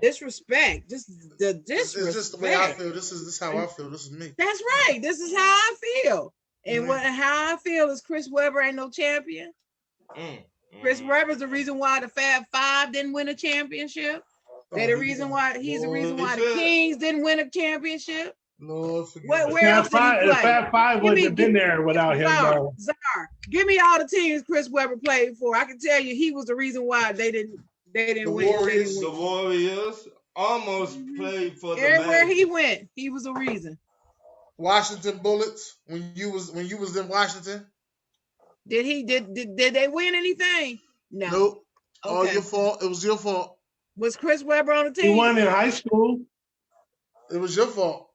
Disrespect. Just the disrespect. It's just the way I feel. This is how I feel. This is me. That's right. This is how I feel. And how I feel is Chris Webber ain't no champion. Chris Webber's the reason why the Fab Five didn't win a championship. They're the reason why he's the reason why the Kings didn't win a championship. No, where else did he play? Fab Five wouldn't have been there without him. Czar, give me all the teams Chris Webber played for. I can tell you he was the reason why they didn't win. The Warriors almost played for the everywhere he went. He was a reason. Washington Bullets when you was in Washington. Did they win anything? No. Nope. Okay. All your fault. It was your fault. Was Chris Webber on the team? He won in high school. It was your fault.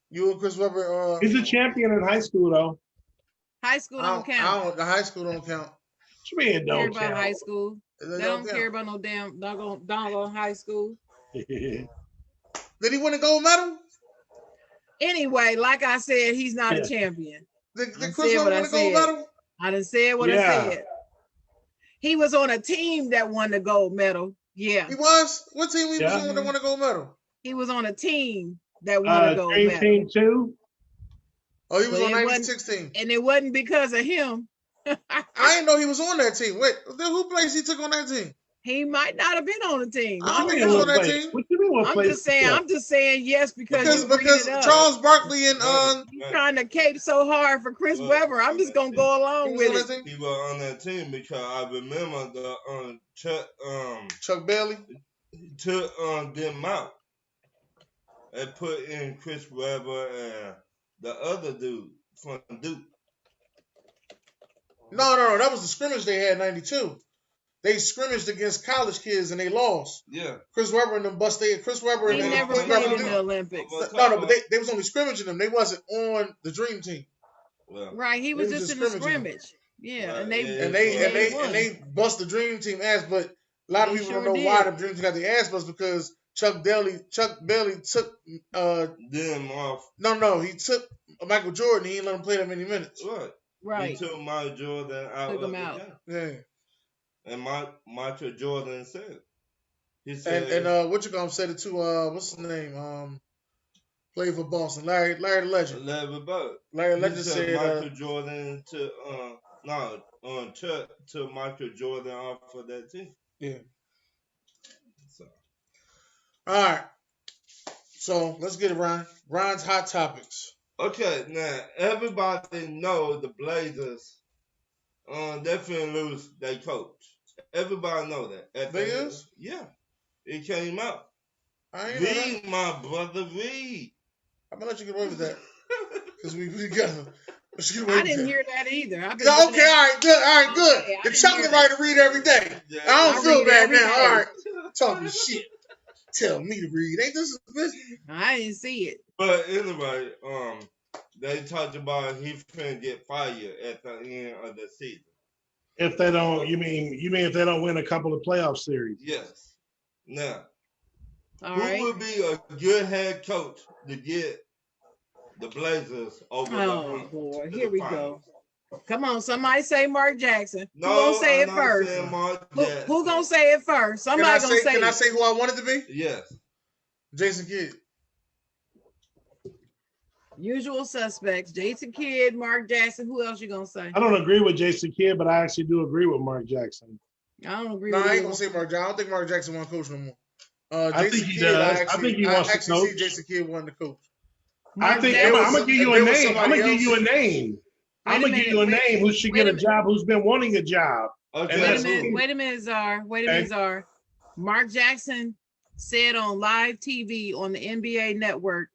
You and Chris Webber. He's a champion in high school, though. High school don't count. The high school don't count. What you mean don't care about high school? They don't care about no damn doggone high school. Did he win a gold medal? Anyway, like I said, he's not a champion. Did Chris Webber win a gold medal? I done said what I said. He was on a team that won the gold medal. Yeah. He was? What team he was on that won a gold medal? He was on a team that won a gold medal. Team 2? Oh, he was on 96 team. And it wasn't because of him. I didn't know he was on that team. Wait, who place he took on that team? He might not have been on the team. I think he was on that team. What you mean? I'm just saying yes because Charles Barkley and you're trying to cape so hard for Chris Webber. I'm just gonna go along with it. He was on that team because I remember the Chuck Bailey took them out and put in Chris Webber and the other dude from Duke. No, that was the scrimmage they had in '92. They scrimmaged against college kids and they lost. Yeah. Chris Webber and them busted. Chris Webber and them. He never played in the Olympics. No, but they was only scrimmaging them. They wasn't on the Dream Team. Well, right, he was just in the scrimmage. Yeah, and they bust the Dream Team ass. But a lot of people don't know why the Dream Team got the ass bust because Chuck Bailey took them off. No, he took Michael Jordan. He didn't let him play that many minutes. Right. He took Michael Jordan out. Took him out. Yeah. And Michael Jordan said, he said, and what you gonna say it to? What's his name? Played for Boston, Larry the Legend. Larry Legend said Michael Jordan took Michael Jordan off for that team. Yeah. So. All right. So let's get it, Ryan. Ryan's hot topics. Okay, now everybody know the Blazers definitely lose their coach. Everybody know that. They is? Yeah. It came out. Read, my brother, read. I'm gonna let you get away with that. Because we got I didn't hear that either. Okay, all right, good. The chocolate writer read every day. Yeah, I don't feel bad now. All right. Talking shit. Tell me to read. Ain't this a business? I didn't see it. But anyway, they talked about he finna get fired at the end of the season. If they don't, you mean if they don't win a couple of playoff series? Yes. Now, who would be a good head coach to get the Blazers over? Oh boy, here we go. Come on, somebody say Mark Jackson. No, who gonna say it first? Who gonna say it first? Somebody gonna say it. Can I say who I want it to be? Yes. Jason Kidd. Usual suspects: Jason Kidd, Mark Jackson. Who else you gonna say? I don't agree with Jason Kidd, but I actually do agree with Mark Jackson. I don't agree No, with I ain't either gonna one. say Mark Jackson. I don't think Mark Jackson want to coach no more. I think Jason he Kidd, does. I think he wants to actually see coach. Jason Kidd wanting to coach. I Mark think Jackson- I'm gonna give you a if there was name. I'm somebody gonna give you a else- name. I'm Wait a gonna give you a minute, name who should wait get a a minute. job, who's been wanting a job. Okay. And Wait a that's minute. who- Wait a minute, Czar. Wait a Okay. minute, Czar. Mark Jackson said on live TV on the NBA Network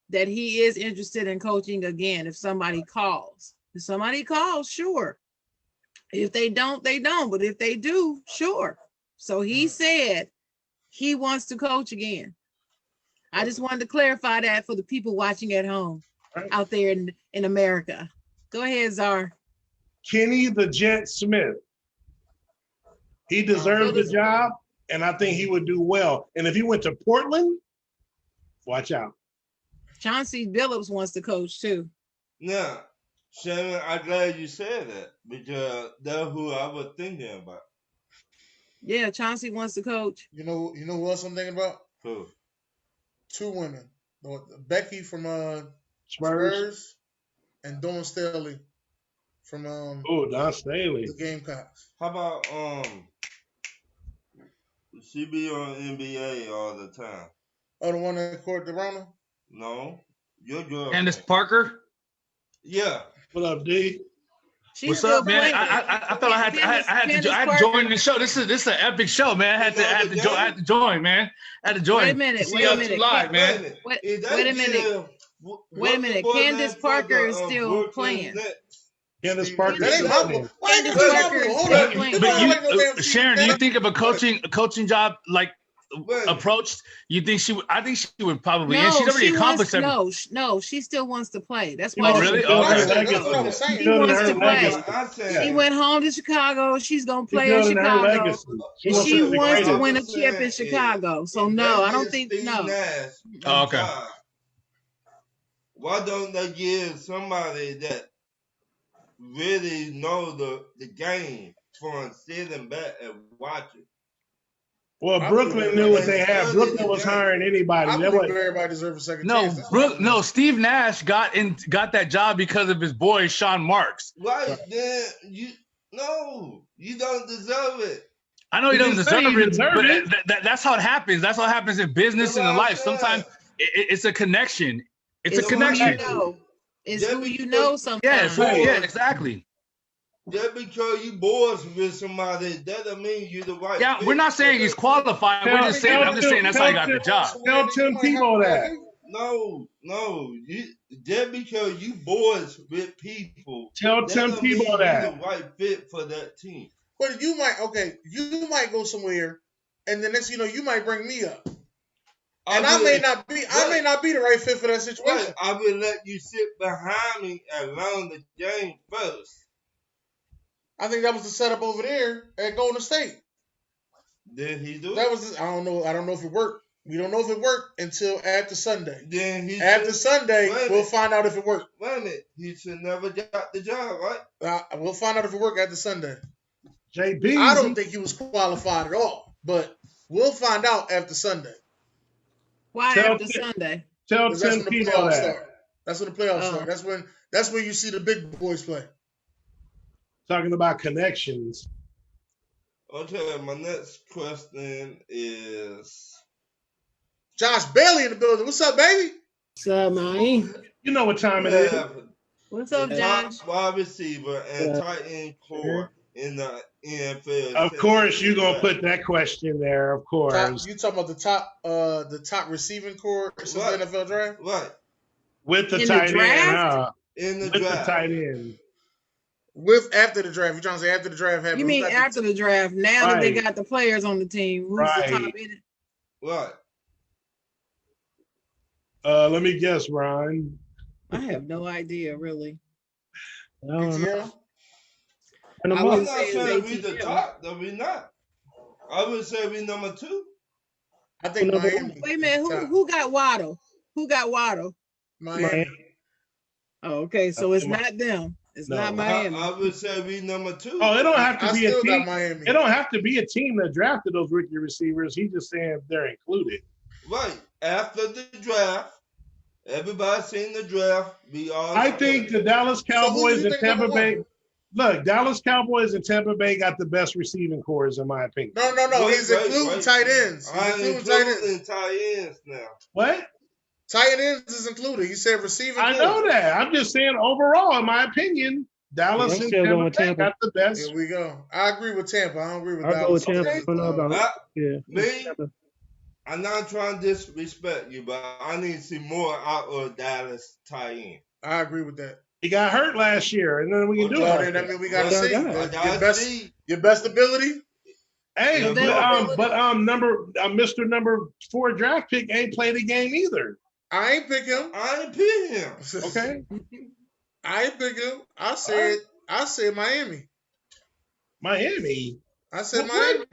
that he is interested in coaching again if somebody calls. If somebody calls, sure. If they don't, they don't. But if they do, sure. So he said he wants to coach again. I just wanted to clarify that for the people watching at home Right. out there in America. Go ahead, Czar. Kenny the Jet Smith. He deserves the job, and I think he would do well. And if he went to Portland, watch out. Chauncey Billups wants to coach too. Now, Shannon, I'm glad you said that because that's who I was thinking about. Yeah, Chauncey wants to coach. You know who else I'm thinking about? Who? Two women. Becky from Spurs. Spurs and Dawn Staley from Oh, Don Staley. the Gamecocks. How about she be on NBA all the time? Oh, the one that court the Rona? No, your girl. Candace Parker. Yeah. What up, D? She's What's still up, man? playing. I thought I had to join the show. This is an epic show, man. I had to join, man. I had to join. Wait a minute, See wait a us minute. live, man. Wait Is that a minute. girl- Wait a minute. what's the boy Candace name for Parker the, is still Brooklyn playing. Nets? Candace Steve Parker. That ain't Nash. my boy. Why ain't Candace this my Parker boy? is Hold still on. playing. This But don't you, like no damn Sharon, do you Steve think of a Nash. coaching job like Wait. approached? You think she would? I think she would probably. No, and she's already she accomplished wants, everything. no, she still wants to play. That's She why Oh, wants she really? to build Oh, her okay. That's legacy. what I was saying. She Building wants her to play. legacy. I'm saying, She went home to Chicago. She's gonna She's play in building her Chicago. legacy. She And wants she to be the wants to greatest. win a I'm chip in saying Chicago. So if no, they I don't get think Steve no. Nash Oh, and okay. Todd, why don't they give somebody that really know the game from sitting back and watching? Well, I Brooklyn believe knew what everybody- they had. Brooklyn was hiring anybody. I That believe was everybody deserves a second No, chance. That's what I'm saying. Steve Nash got that job because of his boy Sean Marks. Right, then you don't deserve it. I know he He doesn't didn't say deserve he it, deserved but it. that's how it happens. That's what happens in business That's and in what I'm life. saying. Sometimes it's a connection. It's a It's Who connection. you know. It's Yeah, who you because- know Yeah, sometimes. Right. yeah, exactly. Just because you boys with somebody, that doesn't mean you the right. Yeah, fit we're not saying for he's that qualified. Tell- I'm just saying that's how he got the job. Tell Tim Tebow that. team. No, just because you boys with people, Tell that Tim don't mean Tebow you that. the right fit for that team. But you might go somewhere, and the next you might bring me up, and I may not be the right fit for that situation. Right, I will let you sit behind me and learn the game first. I think that was the setup over there at Golden State. Then he do That it. was I don't know if it worked. We don't know if it worked until after Sunday. Then he After should- Sunday, Wait a we'll minute. find out if it worked. Wait a minute, he should never got the job, right? We'll find out if it worked after Sunday. JB. I don't think he was qualified at all, but we'll find out after Sunday. Why Tell after Tim- Sunday? Tell Because that's Tim when the Tebow playoffs that. start. That's when the playoffs Oh. start. That's when you see the big boys play. Talking about connections. Okay, my next question is Josh Bailey in the building. What's up, baby? What's up, man? You know what time it is. What's up, the Josh? top wide receiver and tight end core in the NFL. Of course, you're gonna put that question there. Of course, You talking about the top receiving core since Right. the NFL draft? Right. with the In the tight end, draft? huh? In the With the draft. tight end. With after the draft. You trying to say after the draft happened? You mean who got after the draft? Now that they Right. got the players on the team, who's Right. the top in it? Right. Let me guess, Ron. I have no idea, really. I don't know. ATL? And I I'm wouldn't not say it's saying we the ATL. top, though we not. I would say we number 2. I think Number Miami. Wait a minute, top. who got Waddle? Who got Waddle? Miami. Oh, okay, so it's not them. It's No. not Miami. I would say we number 2. Oh, it don't have to I be a still got team. Miami. It don't have to be a team that drafted those rookie receivers. He's just saying they're included. Right. After the draft, Everybody seen the draft. We all. I think the Dallas Cowboys you and think Tampa number Bay. one? Look, Dallas Cowboys and Tampa Bay got the best receiving cores, in my opinion. No. He's including tight ends. I'm including tight ends now. What? Tight ends is included. You said receiving. I know that. I'm just saying overall, in my opinion, Dallas and Tampa Bay got the best. Here we go. I agree with Tampa. I don't agree with I'll Dallas. go with Tampa. I don't know about it. Yeah. Me, I'm not trying to disrespect you, but I need to see more out of Dallas tight end. I agree with that. He got hurt last year, and then we can do it. I mean, we got to see your best ability. Hey, Mr. Number 4 draft pick ain't played a game either. I ain't pick him. Okay. I ain't pick him. I said Miami. Miami. I said Miami.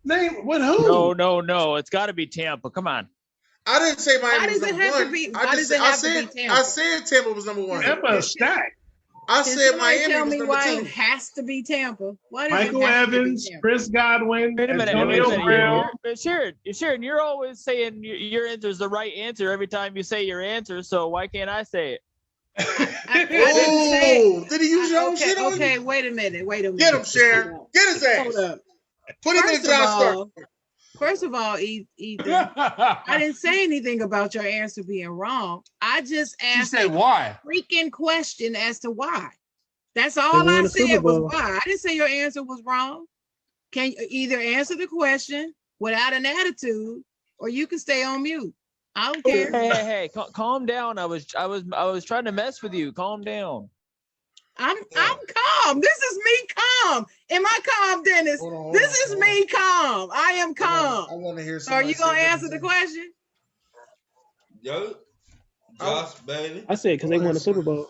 Name with who? No. It's got to be Tampa. Come on. I didn't say Miami. Why does it have to be? Why does it have to be Tampa? I said Tampa was number 1. Tampa stacked. I said Miami tell was me number why 2. It has to be Tampa. Why does Michael it have Evans, to be Tampa? Chris Godwin, Wait a minute. Antonio Brown. Sharon, you're always saying your answer is the right answer every time you say your answer. So why can't I say it? I didn't say. Did he use your own shit on you? Okay, wait a minute. Get him, Sharon. Get his ass. Hold up. Put him in the John Stark. First of all, Ethan, I didn't say anything about your answer being wrong. I just asked She said why? freaking question as to why. That's all I said was why. I didn't say your answer was wrong. Can you either answer the question without an attitude, or you can stay on mute. I don't care. Hey, calm down. I was trying to mess with you. Calm down. I'm calm. This is me calm. Am I calm, Dennis? This is me calm. I am calm. I want to hear. So are you gonna answer the question? Yo, Josh Bailey. I said because they won the Super Bowl.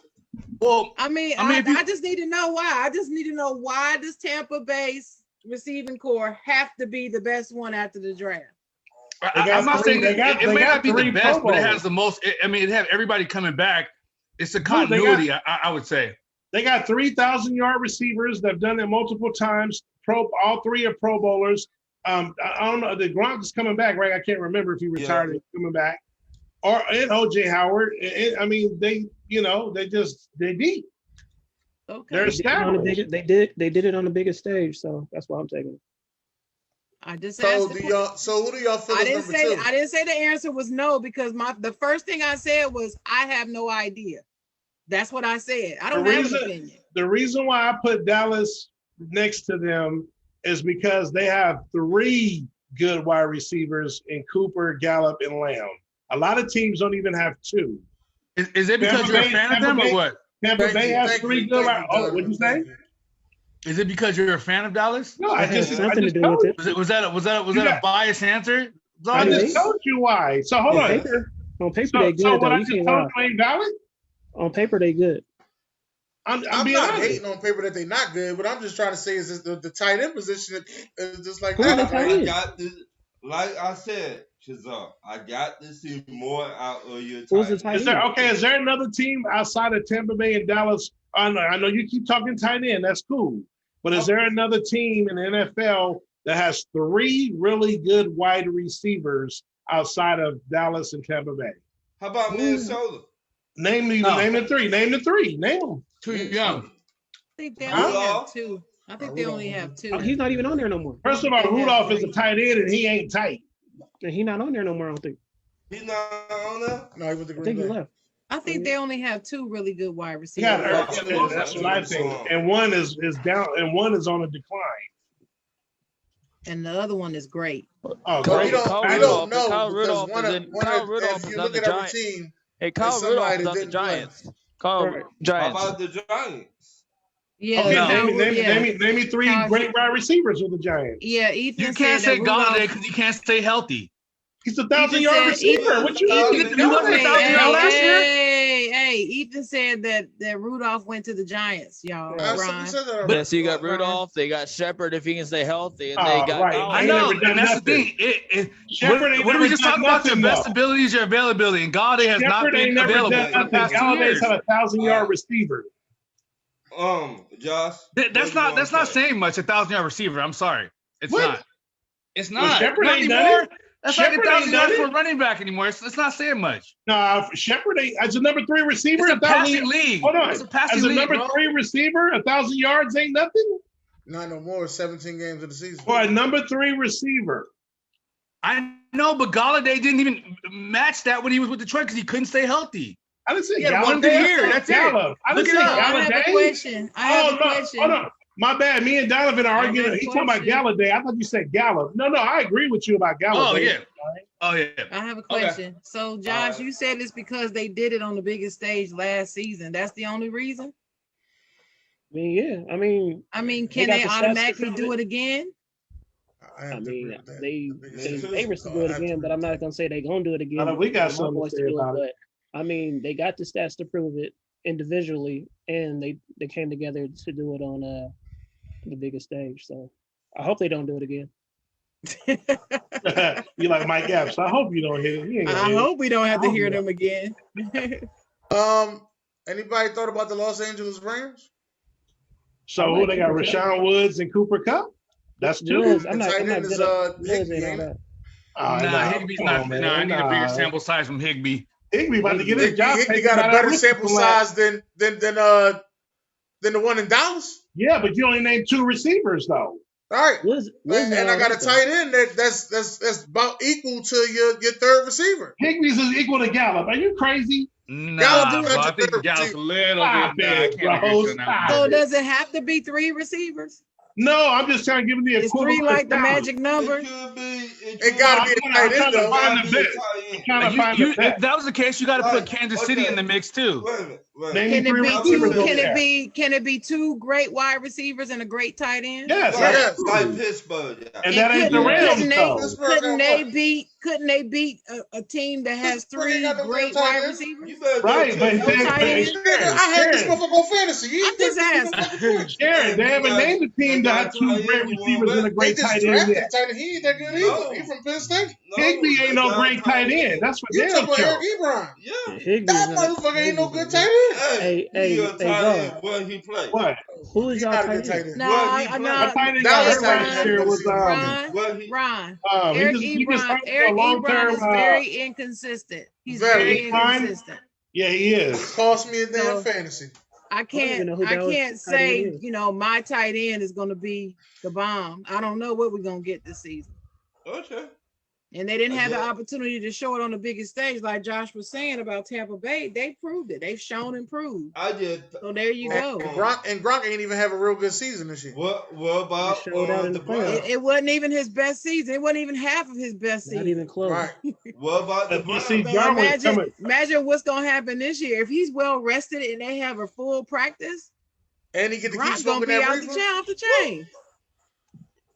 Well, I just need to know why. I just need to know why does Tampa Bay's receiving core have to be the best one after the draft? I'm not saying it may not be the best, but it Bowls. has the most. It have everybody coming back. It's the continuity, I would say. They got 3,000-yard receivers that have done it multiple times. All 3 are Pro Bowlers. I don't know. The Gronk is coming back, right? I can't remember if he retired and coming back. And OJ Howard. I mean, they deep. Okay. They're established. They did it on the biggest stage, so that's why I'm taking it. I just So asked. who do y'all feel I is didn't number say 2? I didn't say the answer was no because the first thing I said was I have no idea. That's what I said. I don't have an opinion. The reason why I put Dallas next to them is because they have 3 good wide receivers in Cooper, Gallup, and Lamb. A lot of teams don't even have 2. Is it because you're a fan of them or what? Tampa Bay has 3 good. What'd you say? Is it because you're a fan of Dallas? No, I just told you. Was that a biased answer? I just told you why. So hold on. On paper, they good. So what I just told you ain't valid? On paper, they good. I'm not hating on paper that they're not good, but I'm just trying to say is the tight end position is just like that. I got this, like I said, Shazar, I got to see more out of your tight end. Is there another team outside of Tampa Bay and Dallas? I know you keep talking tight end. That's cool. But is there another team in the NFL that has 3 really good wide receivers outside of Dallas and Tampa Bay? How about Minnesota? Name the 3. Name the 3. Name them. Too young. I think they only have 2. I think they only have 2. He's not even on there no more. First of all, Rudolph is a tight end and he ain't tight. And he's not on there no more, I don't think. He's not on there? No, he went to I think he Green Bay. left. I think they only have 2 really good wide receivers. Yeah, that's what I think. And one is down, and one is on a decline. And the other one is great. Oh, great! We don't know Kyle because Rudolph if you look at every team, hey, Kyle Rudolph is on the Giants. Giants. How about the Giants? Yeah. Okay, name me 3 great wide receivers with the Giants. Yeah, Ethan. You can't say Galladay because he can't stay healthy. He's a 1,000-yard receiver. What you mean? He wasn't 1,000-yard last year. Hey, Ethan said that Rudolph went to the Giants, y'all. Ron. Yeah, so you got Rudolph, they got Shepard if he can stay healthy, and they got. Right. I know, and that's the thing. What did we just talk about? Your best ability is your availability, and Galladay has not been available for the past 2 years. Galladay's had a 1,000-yard receiver. Josh. That's not saying much. 1,000-yard receiver. I'm sorry, it's not. It's not. Shepard Not ain't done anymore. it. That's like Shepard ain't $1,000 done for a it. running back anymore. It's not saying much. No, Shepard ain't as a number 3 receiver. It's a 1,000 passing league. Hold on. It's a passing As a league, number bro. 3 receiver, 1,000 yards ain't nothing. Not no more. 17 games of the season. For a number 3 receiver. I know, but Galladay didn't even match that when he was with Detroit because he couldn't stay healthy. I didn't say He had one Galladay. good year. I said That's it. Gallup. I didn't Look say it up. I have a Galladay. question. I have a question. Hold on. My bad. Me and Donovan are I have arguing. a He's talking about question. Galladay. I thought you said Gallup. No, I agree with you about Galladay. Oh, yeah. Oh, yeah. I have a question. So, Josh, you said it's because they did it on the biggest stage last season. That's the only reason? I mean, yeah. I mean, can got they the stats automatically to do prove it again? I mean, with that. they The biggest favor us to do it again, but I'm not gonna say they're gonna do it again. I know we got My something to boys say do about it. But I mean, they got the stats to prove it individually, and they came together to do it on the biggest stage. So I hope they don't do it again. You like Mike Epps. I hope you don't hit it. You ain't gonna I hit it. hope we don't have to I hope hear not. them again. Anybody thought about the Los Angeles Rams? So who they got? Rashawn Woods and Cooper Kupp? That's 2. Woods, The I'm not tight end good is at Woods Higbee, ain't all ain't it? that. Oh, Nah, Higbee's come not. on, man. Nah, I need a bigger Nah. sample size from Higbee. Higbee about to get his job Higbee taken got by a that better rookie sample from last- size than the one in Dallas. Yeah, but you only named 2 receivers though. All right. Woods And I got a tight end that's about equal to your third receiver. Higbee's is equal to Gallup. Are you crazy? Nah, Gallup bro. is I think third Gallup's a receiver. little Stop bit. Nah, I it, can't bro. agree with you on that Stop one. So it. does it have to be 3 receivers? No, I'm just trying to give him the Is equivalent. 3 like the of Gallup. magic number? It got to be a I'm tight trying end to though. find the best. I'm trying to find the If best. that was the case, you got to Right. put Kansas City in the mix too. Wait a minute. Name Can me it 3 be receivers two? over Can there. it be 2 great wide receivers and a great tight end? Yes, Like, Yes. like Pittsburgh. Yeah. and that ain't the couldn't Rams they though. couldn't they beat a team that has Pittsburgh ain't 3 got no great damn tight wide end. receivers? You better Right, but No tight end. I had this motherfucker on fantasy. You I'm ain't just put no asking. fucking points. Sharon, they haven't named a team that had 2 great receivers and a They great just tight end drafted yet. tight end. He ain't that good No. either. He from Penn State. Higbee ain't no great tight end. That's for You damn talking about sure. Eric Ebron? Yeah. Higbee That is not- motherfucker ain't no good Higbee is tight end. Hey, Hey, he a hey, tight Zara. end. Where he play? What? Who is He's y'all not a tight good tight end? end. No, What he I play? That know. tight end That got was hurt tight last end. year was Ron, Where he? Ron. he Eric just signed Ebron. a long Ebron is term. very inconsistent. He's Very. very Ebron? inconsistent. Yeah, he is. Cost me a damn So- fantasy. I don't even know who can't Dallas' tight say, end is. my tight end is gonna be the bomb. I don't know what we're gonna get this season. Okay. And they didn't have the Yeah. opportunity to show it on the biggest stage, like Josh was saying about Tampa Bay. They proved it. They've shown and proved. I just. So there you go. And Gronk ain't even have a real good season this year. What about He showed out in the the Browns? playoffs. It wasn't even his best season. It wasn't even half of his best Not season. even close. Right. What about the But Browns? see, So Jarwin's coming. imagine what's gonna happen this year if he's well rested and they have a full practice. And he get to keep Gronk's gonna smoking be that out reefer. off the chain.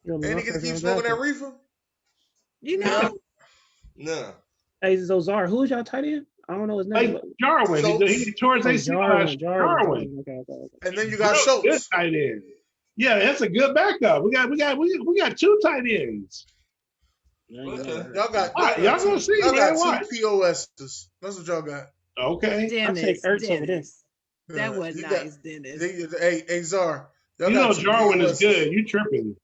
You know, And he get to first keep round smoking draft that reefer. You know, No. pick. Hey, Zara, who's y'all tight end? I don't know his name. Like Jarwin, So- he tore his Oh, ACL. Jarwin. Jarwin. Okay. And then you got Real good Schultz. tight end. Yeah, that's a good backup. We got 2 tight ends. Okay. Y'all got Y'all gonna see, y'all man. got Watch. 2 POSs. That's what y'all got. Okay. Dennis. Ertz over Dennis. That was You nice, got- Dennis. Hey, Czar. Y'all You know got 2 Jarwin is POSs. good. You tripping.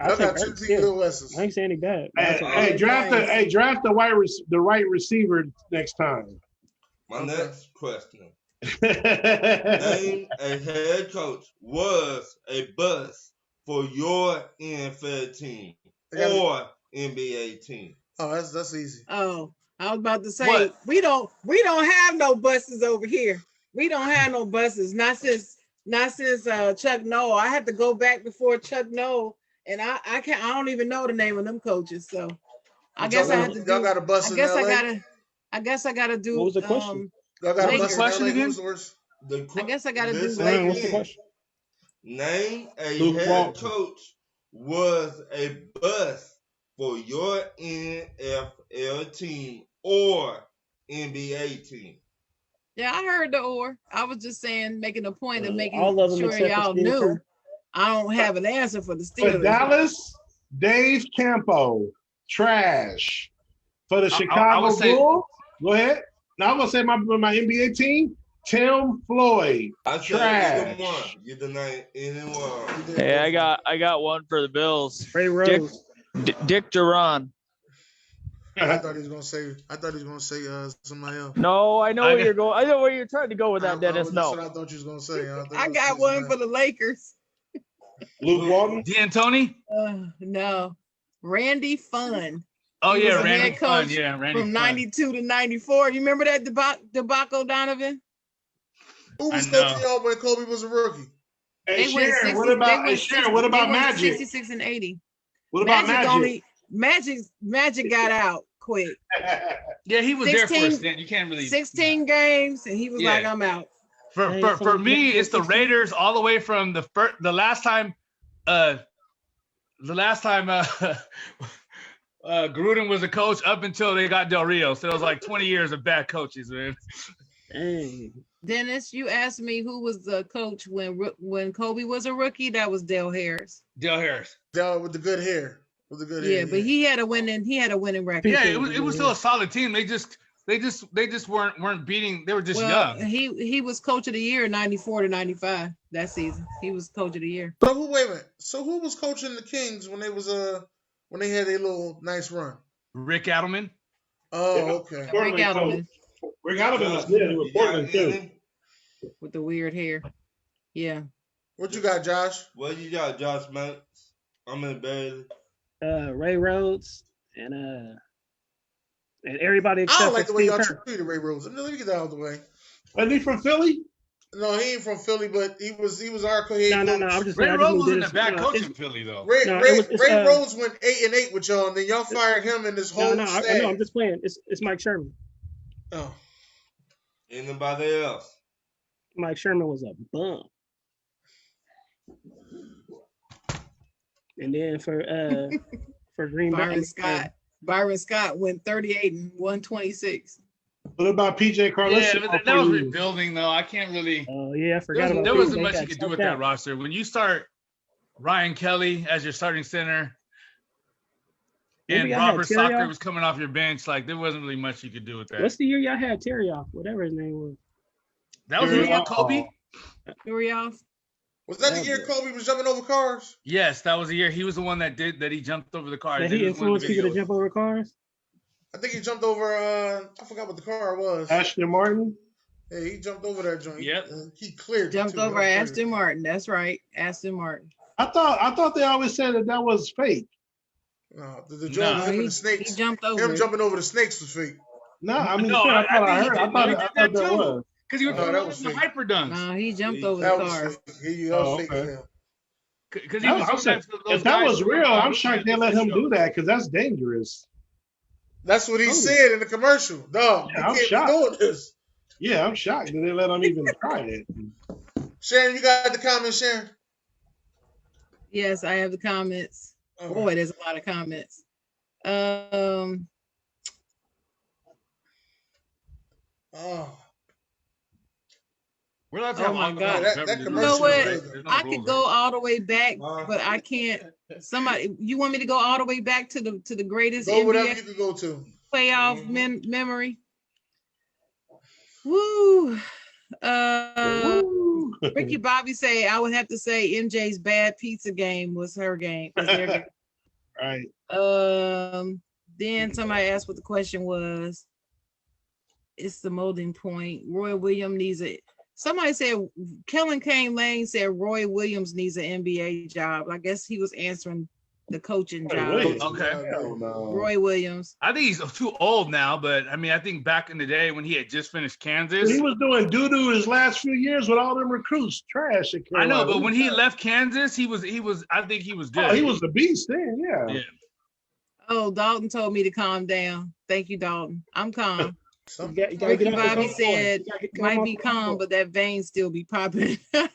Y'all got 2 Ertz, yeah. POSs. I ain't saying he bad. Hey, draft the right receiver next time. My Okay. next question. That's Name a head coach was a bust for your NFL team They got- or NBA team. Oh, that's easy. Oh, I was about to say What? we don't have no buses over here. We don't have no buses. Not since Chuck Noll. I had to go back before Chuck Noll, and I don't even know the name of them coaches. So I guess I had to Y'all do. got a bus I in guess LA. I guess I gotta do. What was the question? Y'all got a Lakers. bus in Question LA. again? Who's the worst? I guess I gotta do Listen Lakers. What's the again. question? Name a Luke head Walton. coach was a bust for your NFL team or NBA team. Yeah, I heard the or. I was just saying, making a point of making all of them sure except for y'all Steve knew. Kerr. I don't have an answer for the For Steelers. Dallas, Dave Campo, trash. For the I Chicago would say- Bulls, go ahead. Now I'm gonna say my NBA team, Tim Floyd, I said trash. either one. You deny anyone. Hey, I got one for the Bills. Ray Rose. Dick Duran. I thought he was gonna say somebody else. No, I know where you're going. I know where you're trying to go with that, Dennis. That's No. what I thought you was gonna say. I got one for the Lakers. Luke Walton. D'Antoni. No, Randy Funn. Oh He yeah, was a Randy head coach Funn. Yeah, Randy from Funn. 92 to 94. You remember that debacle, Donovan? Who was coaching y'all when Kobe was a rookie? Hey, Sharon, what about Magic? 66 and 80. What about Magic? Magic got out quick. Yeah, he was there for a stint. You can't really 16 games, and he was like, "I'm out." For me, it's the Raiders all the way from the last time Gruden was a coach up until they got Del Rio. So it was like 20 years of bad coaches, man. Dang. Dennis, you asked me who was the coach when Kobe was a rookie. That was Dale Harris. Dale Harris. Dale with the good hair. Yeah, but he had a winning record. Yeah, it was still a solid team. They just weren't beating. They were just young. He was coach of the year 94 to 95 that season. He was coach of the year. So wait a minute. So who was coaching the Kings when they had a little nice run? Rick Adelman. Oh, okay. Rick Adelman. Rick Adelman was good with Portland too. With the weird hair. Yeah. What you got, Josh? What you got, Josh, man? I'm in bed. Ray Rhodes and everybody except I don't like the way y'all Steve Kerr. treated Ray Rhodes. Let me get that out of the way. Wasn't he from Philly? No, he ain't from Philly, but he was our head coach. No. I'm just Ray saying, Rhodes wasn't a bad coach in Philly though. Ray Rhodes went 8-8 with y'all, and then y'all fired him and this whole staff. I know. I'm just playing. It's Mike Sherman. Oh. Anybody else? Mike Sherman was a bum. And then for Green Bay, Byron Scott went 38 and 126. What about PJ Carlin? Yeah, but that was rebuilding though. I can't really. Oh yeah, I forgot about. There wasn't much you could do with that roster. When you start Ryan Kelly as your starting center, and Robert Soccer was coming off your bench, like there wasn't really much you could do with that. What's the year y'all had Terry off? Whatever his name was. That was the year Kobe. Terry off. Was that the year Kobe was jumping over cars? Yes, that was the year. He was the one that he jumped over the cars. That he influenced people to jump over cars? I think he jumped over, I forgot what the car was. Aston Martin? Yeah, he jumped over that joint. Yep. He cleared. Jumped over Aston Martin. That's right. Aston Martin. I thought they always said that was fake. No, the joke was him and the snakes. He jumped over. Him jumping over the snakes was fake. No, I mean, I thought that was. Because he was doing the hyper dunks. No, he jumped over the cars. If that was real, I'm shocked they let him do that because that's dangerous. That's what he said in the commercial. Dog, yeah, I'm shocked. Doing this. Yeah, I'm shocked that they let him even try it. Sharon, you got the comments, Sharon? Yes, I have the comments. Boy, there's a lot of comments. Oh. Oh my God! You know what? I could go all the way back, but I can't. Somebody, you want me to go all the way back to the greatest NBA whatever you can go to playoff memory? Woo! Ricky Bobby say I would have to say MJ's bad pizza game was her game. Right. Then somebody asked what the question was. It's the molding point. Roy Williams needs a. Somebody said Kellen Kane Lane said Roy Williams needs an NBA job. I guess he was answering the coaching job. Okay. Roy Williams. I think he's too old now, but I mean, I think back in the day when he had just finished Kansas, he was doing doo-doo his last few years with all them recruits. Trash. I know, but when he left Kansas, he was. I think he was good. Oh, he was the beast then. Yeah. Oh, Dalton told me to calm down. Thank you, Dalton. I'm calm. Ricky Bobby said might be calm, but that vein still be popping. I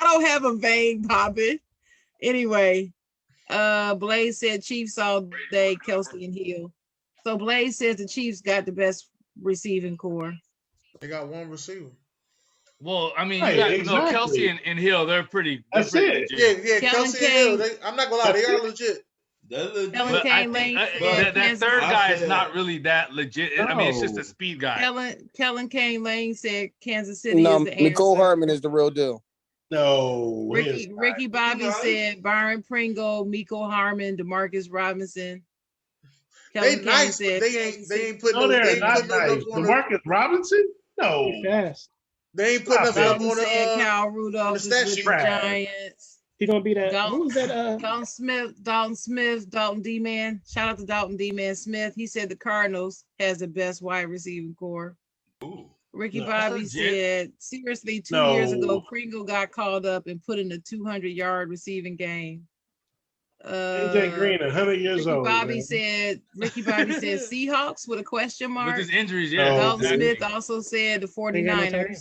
don't have a vein popping. Anyway, Blaze said Chiefs all day, Kelsey and Hill. So Blaze says the Chiefs got the best receiving core. They got one receiver. Well, I mean, you got Kelsey and Hill. They're pretty. That's it. Yeah, Kelsey and Hill. I'm not gonna lie, they are legit. That third guy is not really that legit. No. I mean, it's just a speed guy. Kellen Kane Lane said Kansas City is the answer. Nicole Hartman is the real deal. No. Ricky Bobby said Byron Pringle, Miko Harmon, DeMarcus Robinson. They Kane nice, said, but Kane they ain't putting No, no, they they're ain't not putting no nice. enough on the, DeMarcus Robinson? No. He's fast. they ain't putting Stop nothing it. up Dalton on said Kyle on the Rudolph is stat with the sheet. Trash. Giants. He gonna be that. Dalton, Who's that? Dalton Smith, Dalton D-Man. Shout out to Dalton D-Man Smith. He said the Cardinals has the best wide receiving core. Ooh. Ricky No. Bobby Legit. said, seriously, 2 No. years ago, Pringle got called up and put in a 200-yard receiving game. AJ Green, 100 years old. Ricky Bobby said Seahawks with a question With mark. his injuries, yeah. No. Dalton exactly. Smith also said the Ain't got no tight 49ers. end.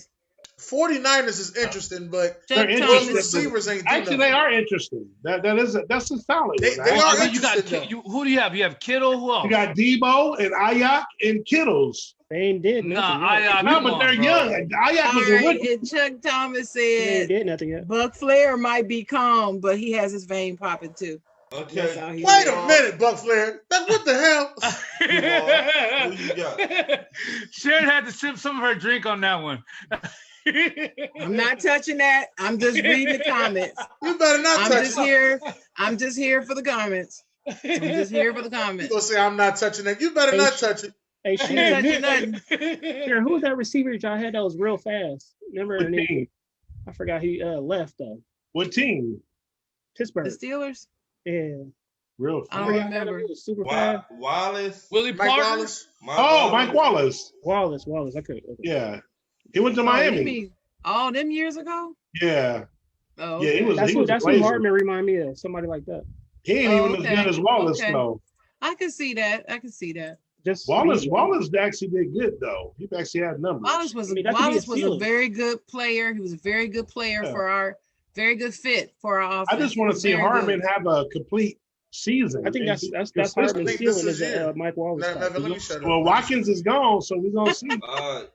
49ers is interesting, but Chuck They're those interesting. Thomas. receivers ain't do Actually, nothing. they are interesting. That's a solid. They one. are I mean, you interesting, got though. who do you have? You have Kittle. Who else? You got Debo and Ayak and Kittles. They ain't did nothing. Nah, yet. I No, but they're young. Ayak All was a right, rookie. and Chuck Thomas They ain't said did nothing yet. Buck Flair might be calm, but he has his vein popping too. That's how Okay. he Wait is. a minute, Buck Flair. What the hell? Who you got? Sharon had to sip some of her drink on that one. I'm not touching that. I'm just reading the comments. You better not I'm touch just it. here. I'm just here for the comments. I'm just here for the You comments. gonna say I'm not touching that? You better Hey, not touch it. Hey, I ain't Sharon, touching nothing. Sharon, who was that receiver y'all had that was real fast? Remember? What And he, team? I forgot he left though. What team? Pittsburgh. The Steelers? Yeah. Real I don't fast. remember. He was super fast. Wallace. Willie Mike Parker. Wallace. Oh, Mike Wallace. Wallace. Okay. Yeah. He went to Oh, you Miami. mean all them years ago? Yeah. Oh, Yeah, he okay. was That's a who blazer. Hardman remind me of. Somebody like that. He ain't Oh, even okay. as good as Wallace, Okay. though. I can see that. Just Wallace actually did good, though. He actually had numbers. Wallace was I mean, that could be a Wallace was a ceiling. very good player. He was a very good player Yeah. for our very good fit for our offense. I just want He to was see very Hardman good. have a complete season. I think and that's be Hardman's consistent. I think ceiling this is is a it. Mike Wallace. Let type. me shut up. Well, Watkins is gone, so we're gonna see. All right.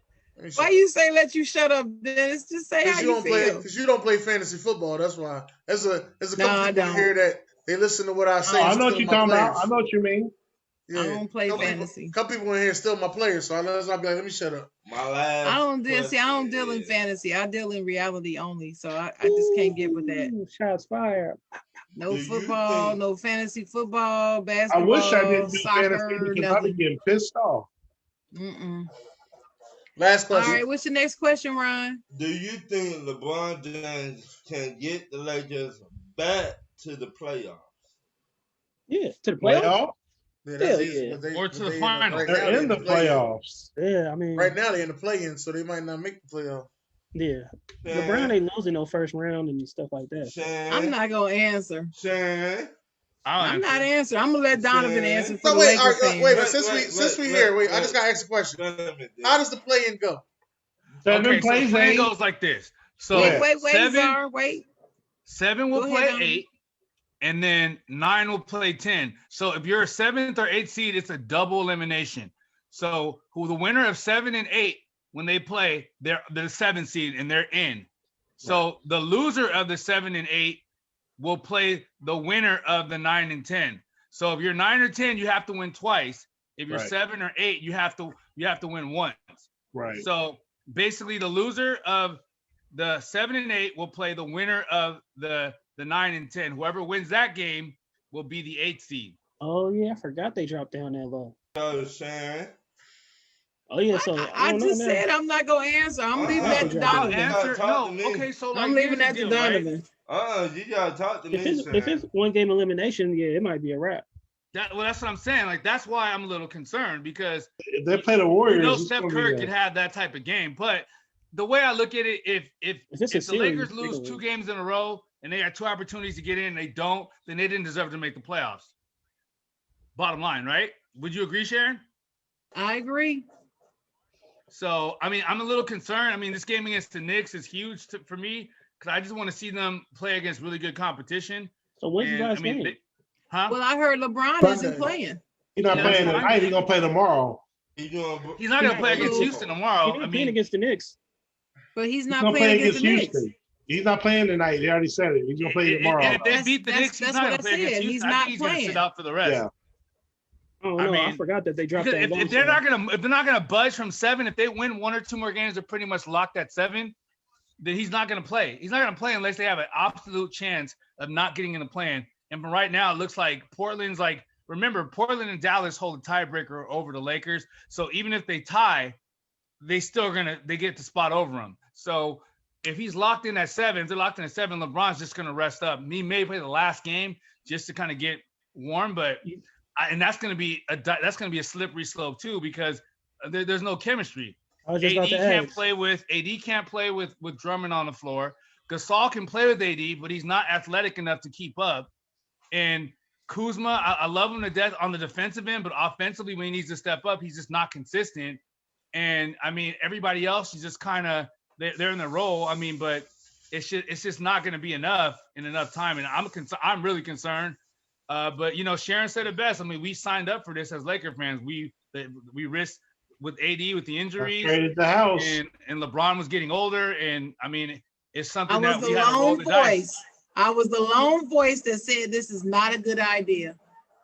Why you say let you shut up, Dennis? Just say how Because you feel. because you don't play fantasy football. That's why. There's a No, couple I people don't. here that they listen to what I say. Oh, I and know what steal you're my talking about. players. I know what you mean. Yeah. I don't play Couple fantasy. People, couple people in here steal my players, so I'll be like, let me shut up. My last. I don't deal. See, I don't question deal in is, fantasy. I deal in reality only. So I just can't get with that. Ooh, shots fired. No Do you football, think- no fantasy football, I basketball, wish I didn't do fantasy soccer, because I'd be nothing. getting pissed off. Mm-mm. Last All question. right, what's the next question, Ron? Do you think LeBron James can get the Lakers back to the playoffs? Yeah, to the playoffs. Playoff? Yeah, that's Hell easy. yeah. But Or to the they finals. right now They're in the play-in. playoffs. Yeah, I mean, Right now they're in the play-in, so they might not make the playoff. yeah. LeBron ain't losing no first round and stuff like that. Shane, I'm not gonna answer. Shane, I'm not answering. I'm gonna let Donovan answer for So the wait, Laker all right, fans. wait, but since we here, wait, I wait. just gotta ask a question. wait a minute. How does the play-in go? Seven Okay, so the plays plan eight. goes like this. So Yeah. Wait, seven, Czar, wait. 7 will Go play ahead, Donovan. 8, and then 9 will play 10. So if you're a 7th or 8th seed, it's a double elimination. So who the winner of 7 and 8, when they play, they're the 7th seed and they're in. So the loser of the 7 and 8 will play the winner of the 9 and 10. So if you're 9 or 10, you have to win twice. If you're Right. 7 or 8, you have to win once. Right. So basically, the loser of the 7 and 8 will play the winner of the 9 and 10. Whoever wins that game will be the 8th seed. Oh yeah, I forgot they dropped down that low. So, Shane, Oh yeah, so I don't know just now. said I'm not gonna answer. I'm leaving Uh-uh. that to I'll Donovan. Answer Talk to no. me. Okay, so like I'm leaving here's that the to deal, right? Donovan. you gotta talk to me, If Shane. it's one game elimination, yeah, it might be a wrap. That's what I'm saying. Like that's why I'm a little concerned because If they play the Warriors, you know it's Steph gonna Curry be could have that type of game. But the way I look at it, if it's a the series, Lakers they lose gonna 2 win. games in a row and they had 2 opportunities to get in and they don't, then they didn't deserve to make the playoffs. Bottom line, right? Would you agree, Sharon? I agree. So, I mean, I'm a little concerned. I mean, this game against the Knicks is huge for me because I just want to see them play against really good competition. So when's the And, last I mean, game? huh? Well, I heard LeBron Sunday. isn't playing. He's not Yeah, playing that's fine. tonight. He's gonna play tomorrow. He's not going to He's play against not- Houston tomorrow. He's I not playing mean, against the Knicks. But he's He's not gonna playing play against the Knicks. Houston. He's not playing tonight. They already said it. He's gonna play tomorrow. and if they That's- beat the that's- Knicks, he's that's not what going I to play against said. Houston. He's I not think he's going to sit playing. out for the rest. Yeah. Oh I no, I mean, forgot that they dropped Because that low. if they're not gonna budge from 7, if they win 1 or 2 more games, they're pretty much locked at 7. Then he's not gonna play. He's not gonna play unless they have an absolute chance of not getting in the plan. And from right now, it looks like Portland's like remember, Portland and Dallas hold a tiebreaker over the Lakers. So even if they tie, they get the spot over them. So if he's locked in at 7, if they're locked in at 7, LeBron's just gonna rest up. He may play the last game just to kind of get warm, but and that's gonna be a slippery slope too, because there's no chemistry. AD can't play with Drummond on the floor. Gasol can play with AD, but he's not athletic enough to keep up. And Kuzma, I love him to death on the defensive end, but offensively, when he needs to step up, he's just not consistent. And I mean, everybody else is just kind of they're in the role. I mean, but it's just not going to be enough in enough time. And I'm really concerned. But you know, Sharon said it best. I mean, we signed up for this as Laker fans. We risked with AD with the injuries, traded the house, and LeBron was getting older. And I mean, it's something I was that we had to roll the dice. I was the lone voice that said this is not a good idea.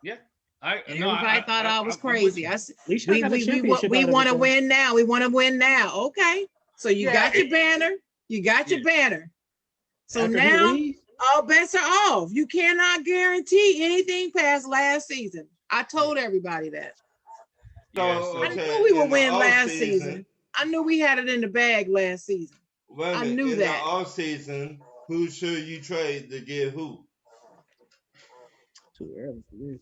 Yeah. Everybody thought I was crazy. We want to win now. We want to win now. Okay. So you got your banner. You got your banner. So After now all bets are off. You cannot guarantee anything past last season. I told everybody that. So, I knew we would win last season. I knew we had it in the bag last season. I knew that. In the off season, who should you trade to get who? Too early for me.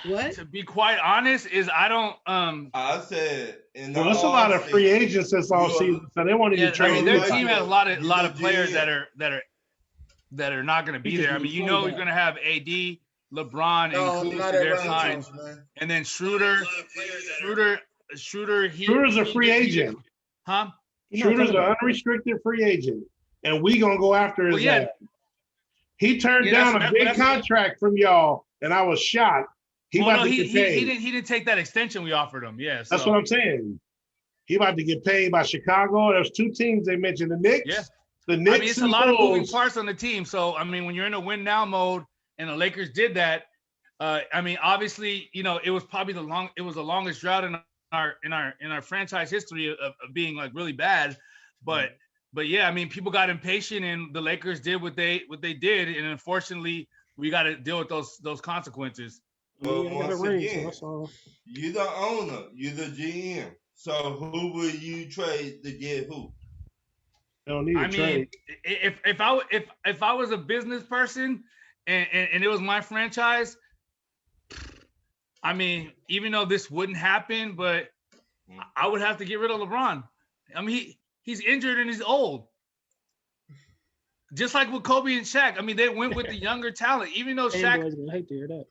What? To be quite honest, is I don't. I said in the it's a lot of free agents this off season, so they won't even trade. I mean, their team has a lot of players that are not going to be there. I mean, you know, you're going to have AD, LeBron, and Kuzma there signed, and then Schroeder's a free agent. Huh? Schroeder's an unrestricted free agent, and we gonna go after his ass. He turned down a big contract from y'all, and I was shocked. He didn't take that extension we offered him. Yeah, that's what I'm saying. He about to get paid by Chicago. There's 2 teams they mentioned. The Knicks. Yeah. The Knicks. I mean, it's a lot of moving parts on the team. So I mean, when you're in a win now mode, and the Lakers did that, I mean, obviously, you know, it was probably the longest drought in our franchise history of being like really bad. But yeah, I mean, people got impatient, and the Lakers did what they did, and unfortunately, we got to deal with those consequences. Well, once again, you're the owner, you're the GM. So who will you trade to get who? Don't need a trade. If I was a business person and it was my franchise, I mean, even though this wouldn't happen, but I would have to get rid of LeBron. I mean, he's injured and he's old. Just like with Kobe and Shaq. I mean, they went with the younger talent, even though Shaq. I hate to hear that.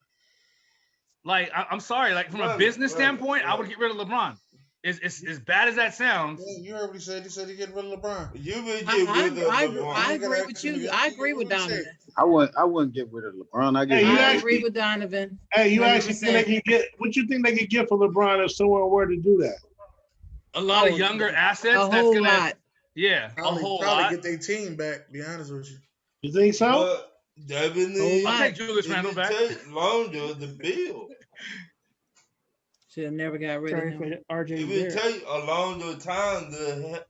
Like, I'm sorry, like from a business standpoint, I would get rid of LeBron. It's as bad as that sounds. Yeah, you heard what he said. He said he get rid of LeBron. You would get rid of LeBron. I agree with you. I agree with Donovan. I wouldn't get rid of LeBron. I agree with Donovan. Hey, you actually think they can get? What you think they could get for LeBron if someone were to do that? A lot of younger assets. A whole lot. Yeah, probably, a whole probably lot. Get their team back. To be honest with you. You think so? But definitely. I'll take Julius Randle back. Take longer to build. Should have never got rid of him. It would take a longer time to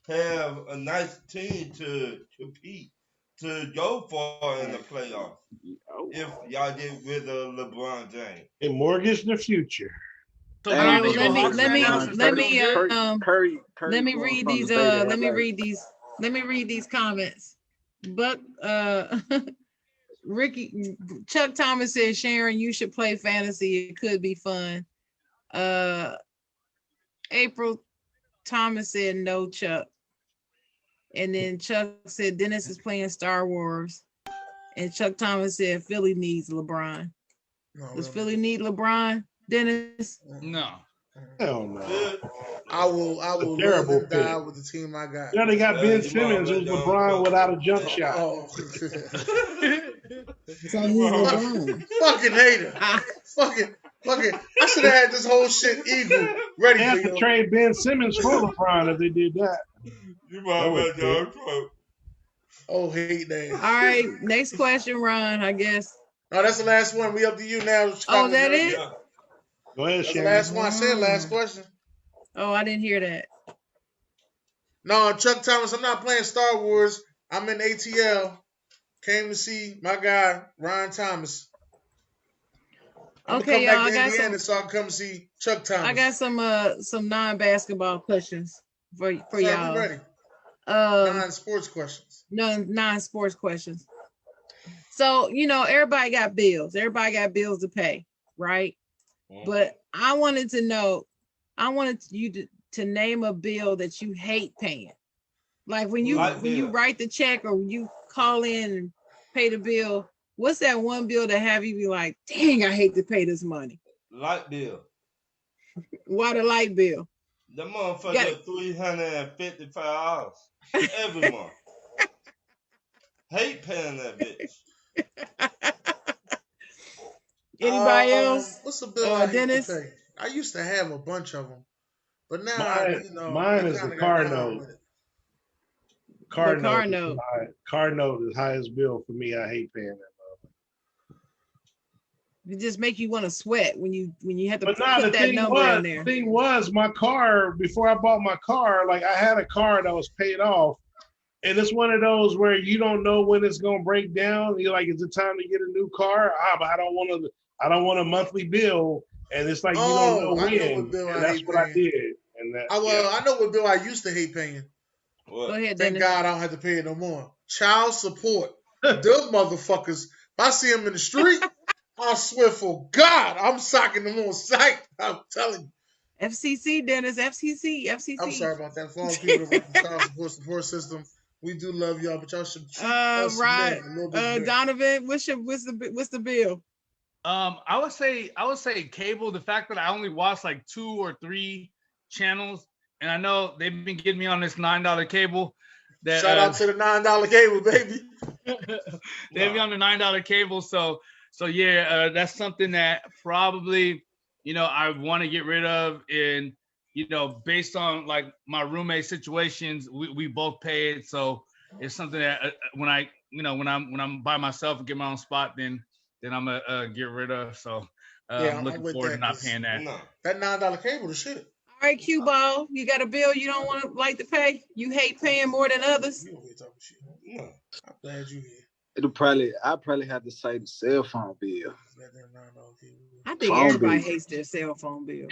have a nice team to compete, to go far in the playoffs. If y'all get rid of LeBron James, and mortgage the future. So let me read these comments. But Chuck Thomas says, Sharon, you should play fantasy. It could be fun. April Thomas said no, Chuck. And then Chuck said Dennis is playing Star Wars. And Chuck Thomas said Philly needs LeBron. Does Philly need LeBron, Dennis? No. Hell no. I will live and die with the team I got. Yeah, they got Ben Simmons, who's LeBron without a jump shot. Oh. So he's LeBron. Fucking hater. Fucking. I should have had this whole shit eagle ready they for have you. to trade Ben Simmons for LeBron if they did that. You might have Donald Trump. Oh, hate that. All right, next question, Ron, I guess. No, that's the last one. We up to you now. Oh, that it? Yeah. Go ahead, That's the Sharon. last one. I said last question. Oh, I didn't hear that. No, Chuck Thomas, I'm not playing Star Wars. I'm in ATL. Came to see my guy, Ron Thomas. I'm Okay, gonna y'all. come I back got to Indiana some. so I can come see Chuck Thomas. I got some non-basketball questions for Sorry, we y'all. ready. Um, Non-sports questions. non-sports questions. So everybody got bills. Everybody got bills to pay, right? But I wanted to know. I wanted you to name a bill that you hate paying. Like when you write the check or when you call in and pay the bill. What's that one bill that have you be like, dang, I hate to pay this money? Light bill. Why the light bill? The motherfucker $355 every month. Hate paying that bitch. Anybody else? What's the bill I hate Dennis? to pay? I used to have a bunch of them, but now mine is the car note. Car note. Car note is highest bill for me. I hate paying that. It just make you want to sweat when you have to put the that number in there. The thing was, my car, before I bought my car, like I had a car that was paid off. And it's one of those where you don't know when it's gonna break down. You're like, is it time to get a new car? But I don't want a monthly bill. And it's like you don't know when. And that's what I did. And I know what bill I used to hate paying. Go ahead, Thank Dennis. God I don't have to pay it no more. Child support. Them motherfuckers. If I see them in the street, I swear for God, I'm socking them on sight. I'm telling you. FCC, Dennis. FCC. I'm sorry about that. For all the people that work the child support system, we do love y'all, but y'all should treat us right. men a little bit better. Donovan, what's the bill? I would say cable. The fact that I only watch like 2 or 3 channels, and I know they've been getting me on this $9 cable. Shout out to the $9 cable, baby. They've been on the $9 cable, so yeah, that's something that probably I want to get rid of, and based on like my roommate situations, we both pay it, so it's something that when I'm by myself and get my own spot, then I'm gonna get rid of. So I'm looking forward to not paying that. That $9 cable, the shit. All right, Q Ball, you got a bill you don't want to like to pay? You hate paying more than others? You over here talking shit. No, I'm glad you here. I probably have to say the cell phone bill. I think everybody hates their cell phone bill.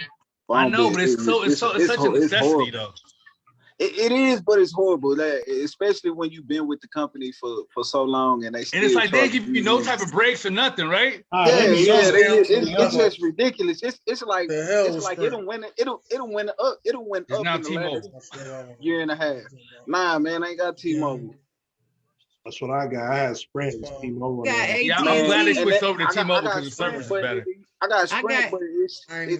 I know, but it's such a necessity though. It is, but it's horrible. That especially when you've been with the company for so long, and it's like they give you no type of breaks or nothing, right? It's just ridiculous. It's like it'll win up. It'll win up now in the T-Mobile. year and a half. Nah, man, I ain't got T-Mobile. That's what I got. I had Sprint, T-Mobile. Yeah, I'm glad they switched over to T-Mobile because the service is better. I got Sprint, but it's I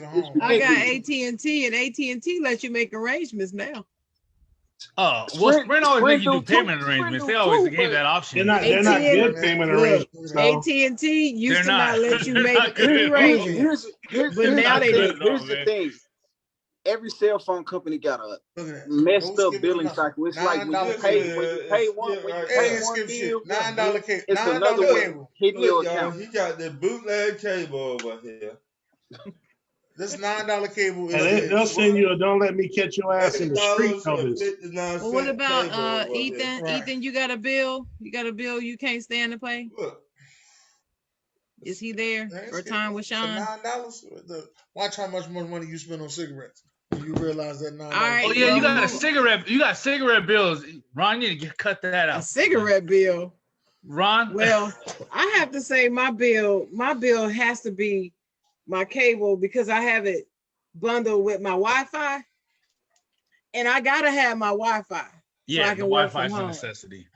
got AT&T, and AT&T lets you make arrangements now. Oh, well, Sprint always make you do payment arrangements. They always gave that option. They're not good payment arrangements. AT&T used to not let you make arrangements, but now they do. Here's the thing. Every cell phone company got a messed up billing cycle. It's like when you pay one bill, $9 cable. It's another one hitting your account. He got the bootleg cable over here. This $9 cable is. They'll send you a "Don't let me catch your ass in the street" notice. Well, what about Ethan? Right. Ethan, you got a bill? You got a bill you can't stand to pay? Look. Is he there? Or time with Sean? $9. Watch how much more money you spend on cigarettes. You realize that $9. All right, oh yeah, you got a cigarette. You got cigarette bills. Ron, you need to cut that out. A cigarette bill. Ron. Well, I have to say my bill has to be my cable because I have it bundled with my Wi-Fi, and I gotta have my Wi-Fi. Yeah, so I can the work Wi-Fi is from a home. necessity.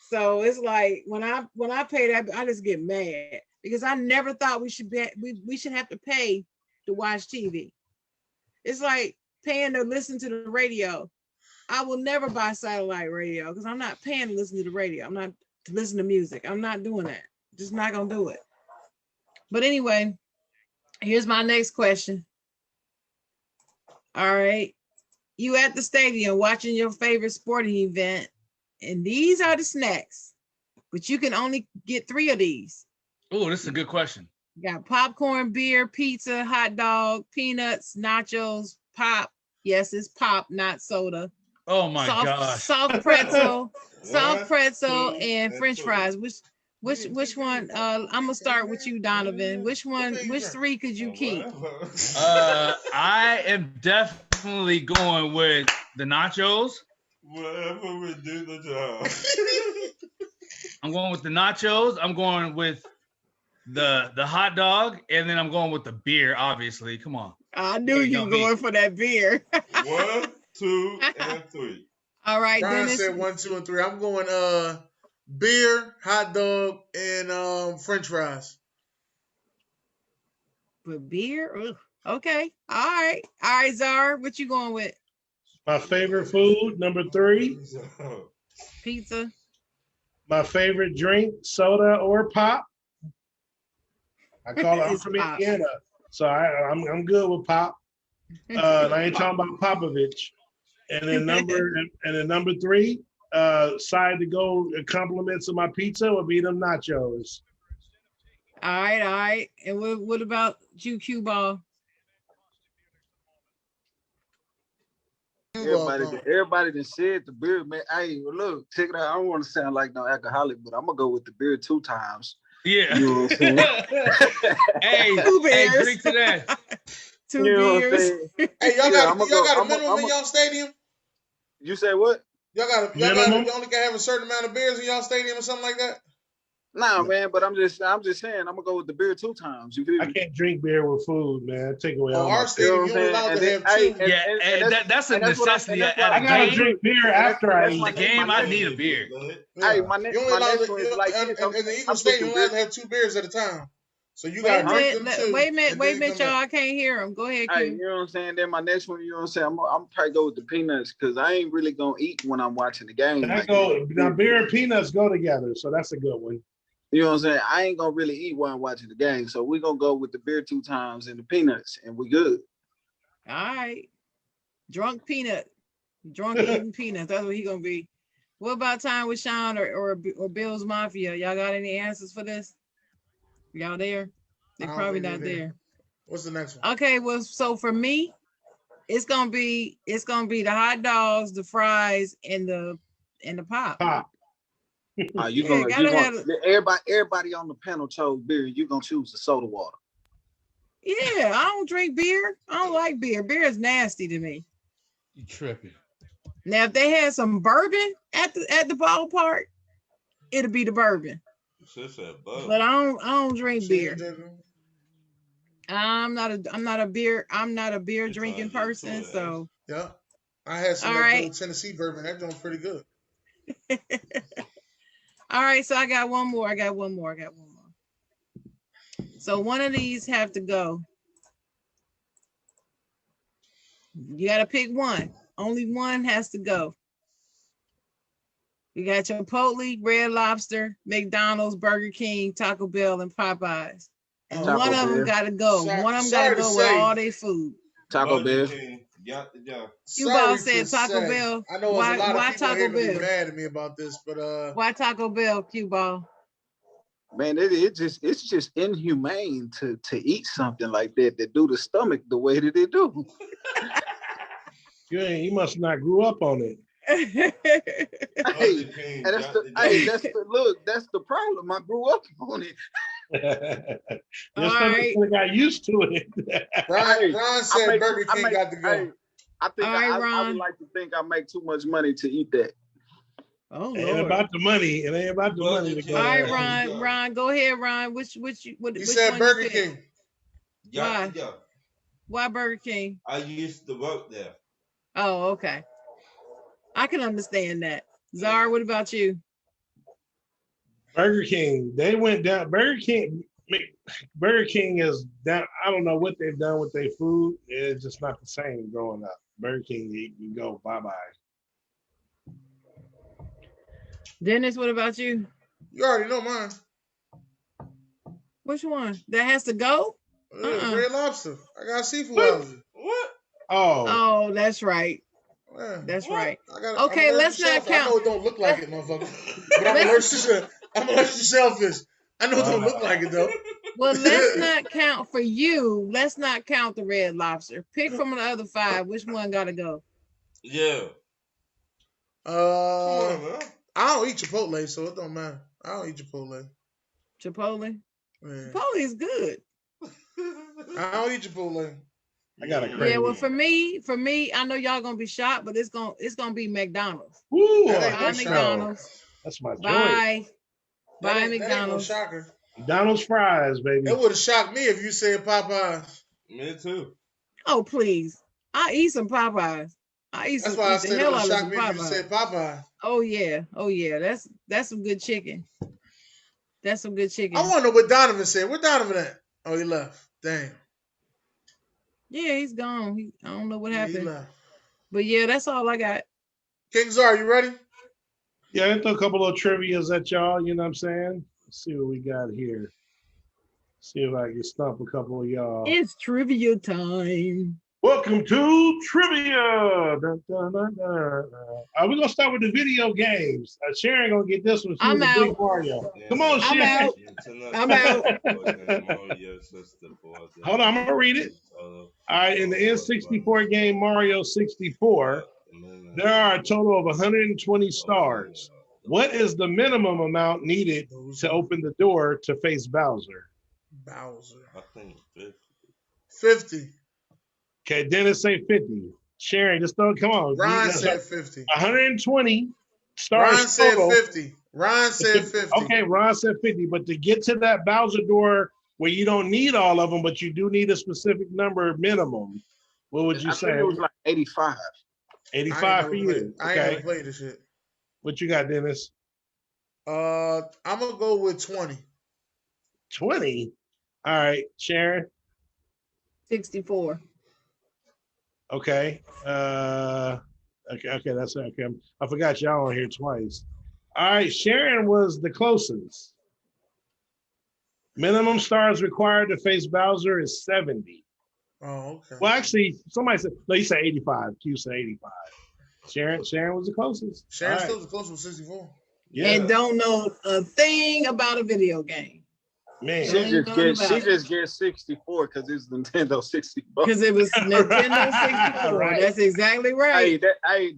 So it's like when I pay that, I just get mad because I never thought we should have to pay to watch TV. It's like paying to listen to the radio. I will never buy satellite radio because I'm not paying to listen to the radio. I'm not to listen to music. I'm not doing that. Just not gonna do it. But anyway, here's my next question. All right. You at the stadium watching your favorite sporting event, and these are the snacks, but you can only get 3 of these. Oh, this is a good question. You got popcorn, beer, pizza, hot dog, peanuts, nachos, pop. Yes, it's pop, not soda. Oh my gosh. Soft pretzel, and French fries. Which one? I'm gonna start with you, Donovan. Which three could you keep? I am definitely going with the nachos. Whatever we do the job. I'm going with the nachos. I'm going with the hot dog, and then I'm going with the beer. Obviously, come on. I knew you were going for that beer. 1, 2, and 3. All right, Brian Dennis said 1, 2, and 3. I'm going beer, hot dog, and French fries. But beer? Ugh. Okay. All right, Czar, what you going with? My favorite food, number 3. Pizza. My favorite drink, soda or pop. I'm from Indiana, so I'm good with pop. I ain't talking about Popovich. And then number 3, side to go compliments of my pizza would be them nachos. All right. And what about you, Q Ball? Everybody that said the beer, man. Hey, look, check it out. I don't want to sound like no alcoholic, but I'm gonna go with the beer 2 times. Yeah. You know what I'm saying? Hey, 2 beers. Hey, drink to that. 2 beers. Hey, y'all got a minimum in y'all stadium? You say what? You only can have a certain amount of beers in y'all stadium or something like that? Nah, man, but I'm just saying I'm gonna go with the beer 2 times. You feel me? I can't drink beer with food, man. Take away all our stadium, you're allowed to have 2. That's a necessity. I gotta drink beer after I eat the game. I need a beer. Hey, my next one is like in the Eagles stadium, you're allowed to have 2 beers at a time. So you got to drink them too. Wait a minute, y'all. I can't hear him. Go ahead, Q. Hey, you know what I'm saying? Then my next one, you know what I'm saying? I'm probably go with the peanuts because I ain't really gonna eat when I'm watching the game. Now beer and peanuts go together, so that's a good one. You know what I'm saying? I ain't gonna really eat while I'm watching the game, so we're gonna go with the beer 2 times and the peanuts, and we good. All right, drunk eating peanuts. That's what he gonna be. What about time with Sean or Bill's Mafia? Y'all got any answers for this? Y'all there? They're probably not there. What's the next one? Okay, well, so for me, it's gonna be the hot dogs, the fries, and the pop. Everybody on the panel chose beer. You gonna choose the soda water? Yeah, I don't drink beer. I don't like beer. Beer is nasty to me. You tripping? Now, if they had some bourbon at the ballpark, it'll be the bourbon. But I don't drink beer. I'm not a beer drinking person. So yeah, I had some Tennessee bourbon. That joint's pretty good. All right, so I got one more. So one of these have to go. You got to pick one. Only one has to go. You got Chipotle, Red Lobster, McDonald's, Burger King, Taco Bell, and Popeyes. And one of them got to go. One of them got to go with all their food. Taco Bell. Yeah. You both said Taco Bell. I know there's a lot of people here gonna be mad at me about this, but why Taco Bell, Q-Ball? Man, it's just inhumane to eat something like that do the stomach the way that they do. You must not grew up on it. That's the problem. I grew up on it. I got used to it. Ron said Burger King got to go. I would like to think I make too much money to eat that. Oh, it ain't about the money. It ain't about the money. All right, Ron, go ahead, Ron. Which he said Burger King. Why? Yeah. Why Burger King? I used to work there. Oh, okay. I can understand that. Zara, what about you? Burger King. They went down. Burger King is down. I don't know what they've done with their food. It's just not the same growing up. Burger King, you can go bye-bye. Dennis, what about you? You already know mine. Which one? That has to go? Red Lobster. I got seafood allergy. What? Oh, that's right. Man, that's right. Okay, let's not count. I know it don't look like it, motherfucker. But I'm allergic to shellfish. I know it don't look like it, though. Well, let's not count for you. Let's not count the Red Lobster. Pick from the other 5. Which one got to go? Yeah. I don't eat Chipotle, so it don't matter. I don't eat Chipotle. Chipotle. Yeah. Chipotle is good. I don't eat Chipotle. I got a Yeah, craving. well, for me, I know y'all gonna be shocked, but it's gonna be McDonald's. Ooh, That ain't Bye no shocker. McDonald's. That's my joint. Bye. Bye That ain't no McDonald's. shocker. McDonald's fries, baby. It would have shocked me if you said Popeyes. Me too. Oh please, I eat some Popeyes. That's why I eat the said it hell would out of shock some me if you Popeyes. said Popeye. Oh yeah, that's some good chicken. That's some good chicken. I want to know what Donovan said. Where Donovan at? Oh, he left. Dang. Yeah, he's gone. I don't know what He happened. left. But yeah, that's all I got. King Czar, you ready? Yeah, I throw a couple of trivias at y'all, you know what I'm saying? Let's see what we got here. See if I can stump a couple of y'all. It's trivia time. Welcome to Trivia. Dun, dun, dun, dun. We're going to start with the video games. Sharon going to get this one. She I'm was a out. big Mario. Come on, I'm Sharon. out. I'm out. Hold on, I'm going to read it. All right, in the N64 game Mario 64, there are a total of 120 stars. What is the minimum amount needed to open the door to face Bowser? Bowser. I think 50. 50. Okay, Dennis say 50. Sharon, just throw, come on. Ron said 50. 120 stars Ron said total. 50. Ron said 50. Okay, Ron said 50. But to get to that Bowser door where you don't need all of them, but you do need a specific number minimum, what would you I say? think it was like 85. 85 for you. I ain't Okay. never played this shit. What you got, Dennis? I'm gonna go with 20. 20? All right, Sharon. 64. Okay. Okay, that's okay. I forgot y'all on here twice. All right, Sharon was the closest. Minimum stars required to face Bowser is 70. Oh, okay. Well, actually, somebody said no. You said 85. Q said 85. Sharon was the closest. Sharon All still right. the closest with 64. Yeah, And don't know a thing about a video game. man. She just gets 64 because it's Nintendo 64. Because it was Nintendo 64. Right. That's exactly right.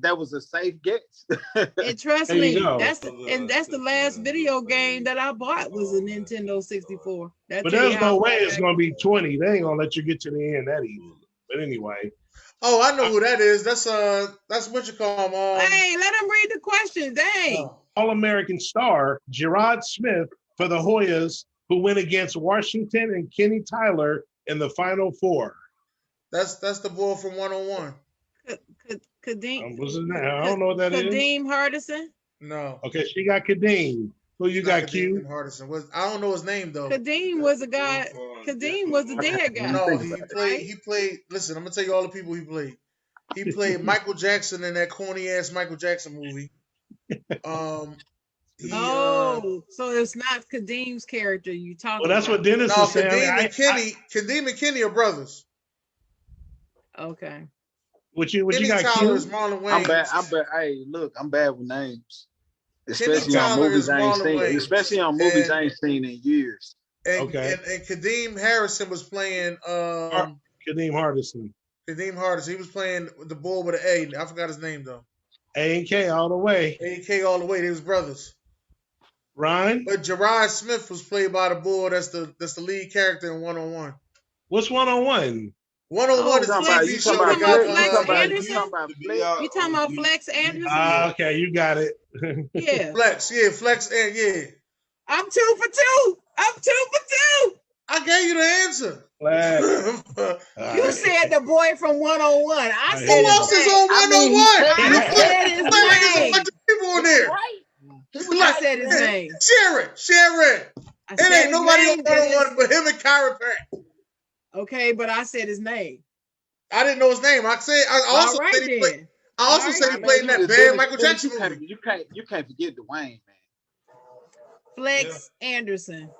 That was a safe guess. And trust There you me, go. that's the last video game that I bought was a Nintendo 64. But there's no way it's gonna be 20. They ain't gonna let you get to the end that easy. But anyway. Oh, I know who that is. That's what you call him. Hey, let him read the question. Dang. All-American star Gerard Smith for the Hoyas, who went against Washington and Kenny Tyler in the Final Four. That's the boy from 101. Kadeem. I don't know what that is. Kadeem Hardison. No. Okay, she got Kadeem. Who you got, Q? Hardison. I don't know his name though. Kadeem was a guy. Kadeem was the dead guy. No, he played. Listen, I'm gonna tell you all the people he played. He played Michael Jackson in that corny ass Michael Jackson movie. So it's not Kadeem's character you talking Well, that's about. what Dennis is saying. Kadeem and Kenny are brothers. Okay. What you Kenny got, Tyler Q? is Marlon Wayans. I'm bad. Hey, look, I'm bad with names. Kenny Especially on Tyler movies is I ain't Marlon seen. Wayans. Especially on movies I ain't seen in years. And, Okay. and Kadeem Harrison was playing Kadeem Hardison. Kadeem Hardison. He was playing the boy with an A. I forgot his name though. A and K all the way. A and K all the way. They was brothers. Ryan? But Gerard Smith was played by the boy that's the lead character in 101. What's 101? 101 is a TV show. You talking about Flex Anderson? Okay, you got it. Yeah. Flex, and yeah. I'm 2 for 2. I'm 2 for 2. I gave you the answer. You said the boy from 101. I said who else is on 101? I said his name. There's a bunch of people on there. I said his name. Sharon. It ain't nobody on 101 but him and Kyra Pratt. Okay, but I said his name. I didn't know his name. I also said he played in that bad Michael Jackson movie. You can't forget Dwayne, man. Flex Anderson.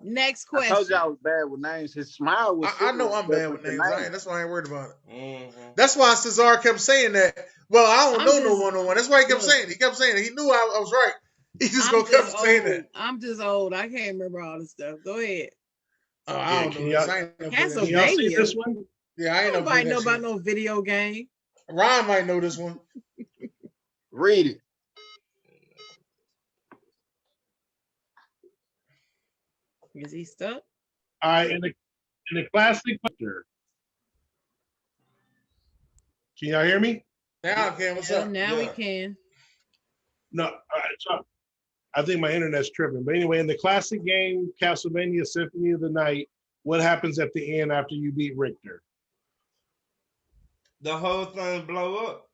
Next question. I told you I was bad with names. His smile was. I know I'm bad with names. That's why I ain't worried about it. Mm-hmm. That's why Cesar kept saying that. Well, I don't know no 101. That's why he kept saying it. He kept saying it. He knew I was right. He just kept saying that. I'm just old. I can't remember all this stuff. Go ahead. I don't know. Castlevania. This one? Yeah, I ain't nobody know about no video game. Ron might know this one. Read it. Is he stuck? All right, in the classic chapter. Can y'all hear me? Now I can. What's up? Now we can. No, all right, so I think my internet's tripping. But anyway, in the classic game, Castlevania Symphony of the Night, what happens at the end after you beat Richter? The whole thing blow up.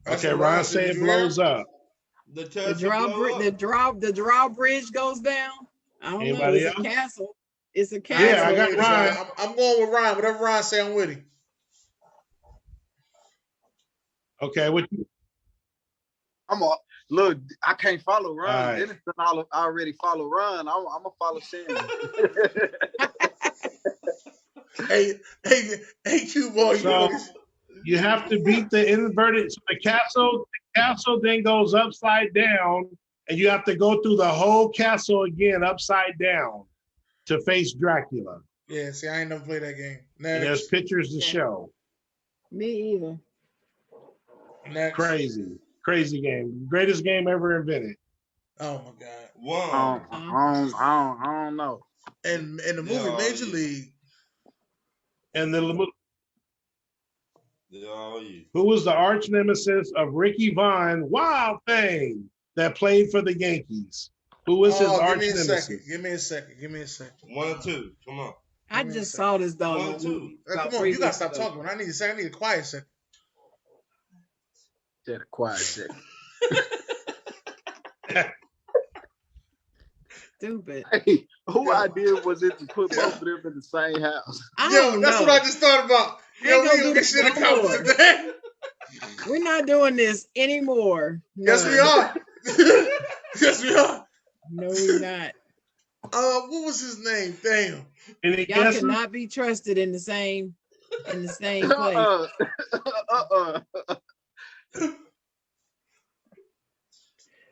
Okay, Ron said it blows up. The drawbridge goes down. I don't Anybody know. It's else? a castle. It's a castle. Yeah, I got Ron. I'm going with Ron. Whatever Ron say, I'm with him. Okay, what you? Look. I can't follow Ron. Right. Dennis I already follow Ron. I'm gonna follow Sam. hey, Q boy. So you have to beat the inverted. So the castle then goes upside down, and you have to go through the whole castle again upside down to face Dracula. Yeah, see, I ain't never played that game. And there's pictures to show. Me either. Next. Crazy game. Greatest game ever invented. Oh my God. Wow. I don't know. And the movie Major League. And the Yeah, who was the arch nemesis of Ricky Vaughn, Wild Thing, that played for the Yankees? Who was his arch nemesis? Give me a second. 1, 2. Come on. I just saw this dog. 1, 2. Come on, you gotta stop talking. I need a quiet second. Just a quiet second. Stupid. Hey, who idea was it to put both of them in the same house? That's what I just thought about. Yo, we gonna get shit accomplished today. We're not doing this anymore. No. Yes, we are. Yes, we are. No, we're not. What was his name? Damn. Y'all cannot be trusted in the same place.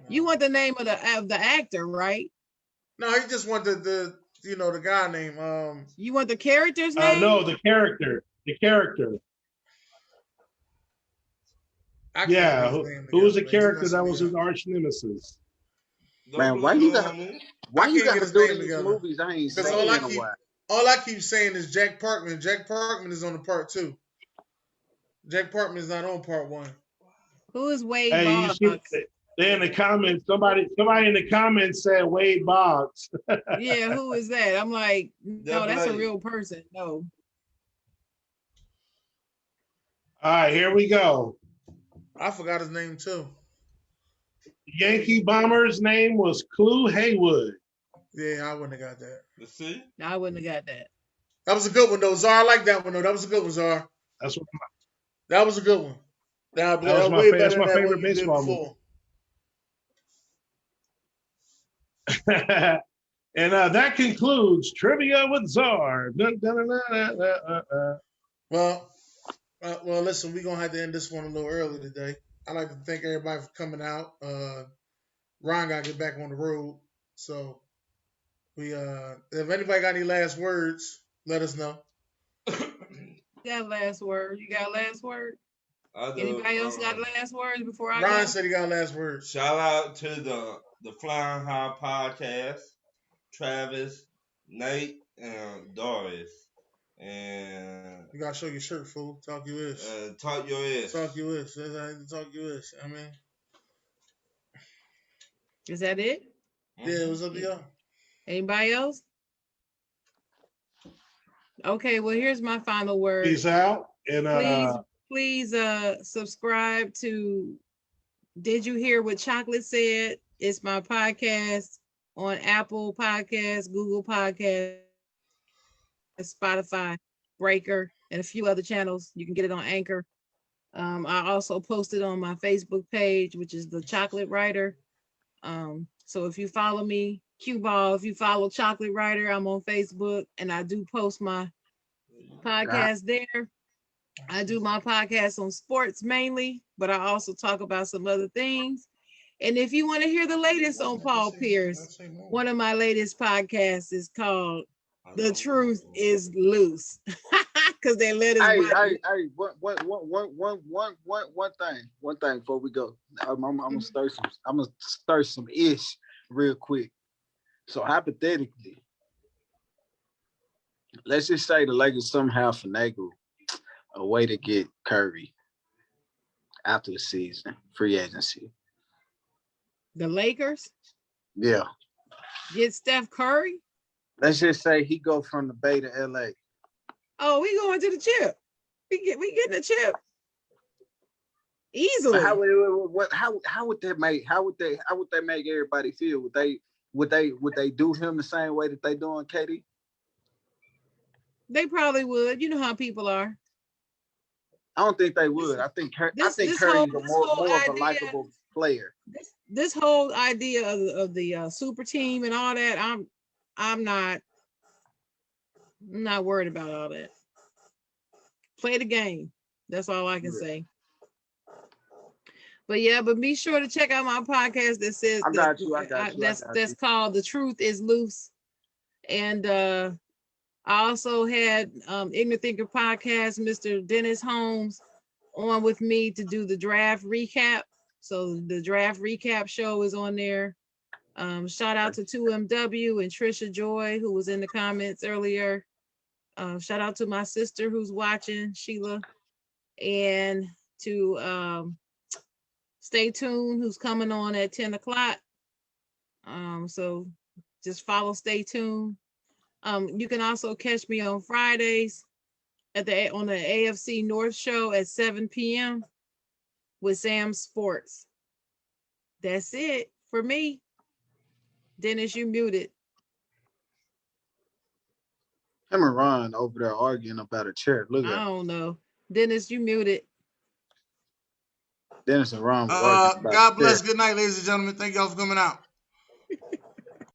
You want the name of the actor, right? No, he just want the guy name. You want the character's name? No, the character. The character. Yeah, who was the character that was his arch nemesis? Man, why you gotta do these movies? I ain't saying in a while. All I keep saying is Jack Parkman. Jack Parkman is on the part 2. Jack Parkman is not on part 1. Who is Wade Hey, Boggs? They in the comments, somebody in the comments said Wade Boggs. Yeah, who is that? I'm like, no, that's a real person. No. All right, here we go. I forgot his name too. Yankee bomber's name was Clue Haywood. Yeah, I wouldn't have got that. You see? No, I wouldn't have got that. That was a good one though, Czar. I like that one though. That was a good one, Czar. That was a good one. That was my favorite baseball movie. And that concludes Trivia with Czar. Well, listen, we're going to have to end this one a little early today. I'd like to thank everybody for coming out. Ron got to get back on the road. So, if anybody got any last words, let us know. You got last word? Anybody else got last words before I Ron go? said he got last words. Shout out to the Flying High Podcast, Travis, Nate, and Doris. And you gotta show your shirt, fool. Talk your ish. Talk your ish. Talk your ish. Talk your ish. I mean, is that it? Yeah, it was up to y'all. Anybody else? Okay, well, here's my final word. Peace out. And please subscribe to Did You Hear What Chocolate Said? It's my podcast on Apple Podcasts, Google Podcasts, Spotify, Breaker, and a few other channels. You can get it on Anchor. I also posted on my Facebook page, which is the Chocolate Writer. So if you follow me, Q-Ball, if you follow Chocolate Writer, I'm on Facebook, and I do post my podcast there. I do my podcast on sports mainly, but I also talk about some other things. And if you want to hear the latest on Paul Pierce, one of my latest podcasts is called The Truth is Loose. because they let us. Hey, one thing before we go. I'm gonna stir some ish real quick. So hypothetically, let's just say the Lakers somehow finagle a way to get Curry after the season, free agency. The Lakers? Yeah. Get Steph Curry? Let's just say he go from the Bay to LA. Oh, we going to the chip. We getting the chip. Easily. How would that make everybody feel? Would they do him the same way that they doing KD? They probably would. You know how people are. I don't think they would. I think Curry's more of a likable player. This whole idea of the super team and all that, I'm not worried about all that. Play the game. That's all I can say. But yeah, but be sure to check out my podcast that says I got you. That's called The Truth is Loose. And I also had Ignorant Thinker podcast, Mr. Dennis Holmes, on with me to do the draft recap. So the draft recap show is on there. Shout out to 2MW and Trisha Joy, who was in the comments earlier. Shout out to my sister who's watching, Sheila, and to Stay Tuned, who's coming on at 10 o'clock. So just follow Stay Tuned. You can also catch me on Fridays on the AFC North show at 7 p.m. with Sam Sports. That's it for me. Dennis, you muted. Him and Ron over there arguing about a chair. Look at I don't know. Dennis, you muted. Dennis and Ron. God bless. Good night, ladies and gentlemen. Thank y'all for coming out.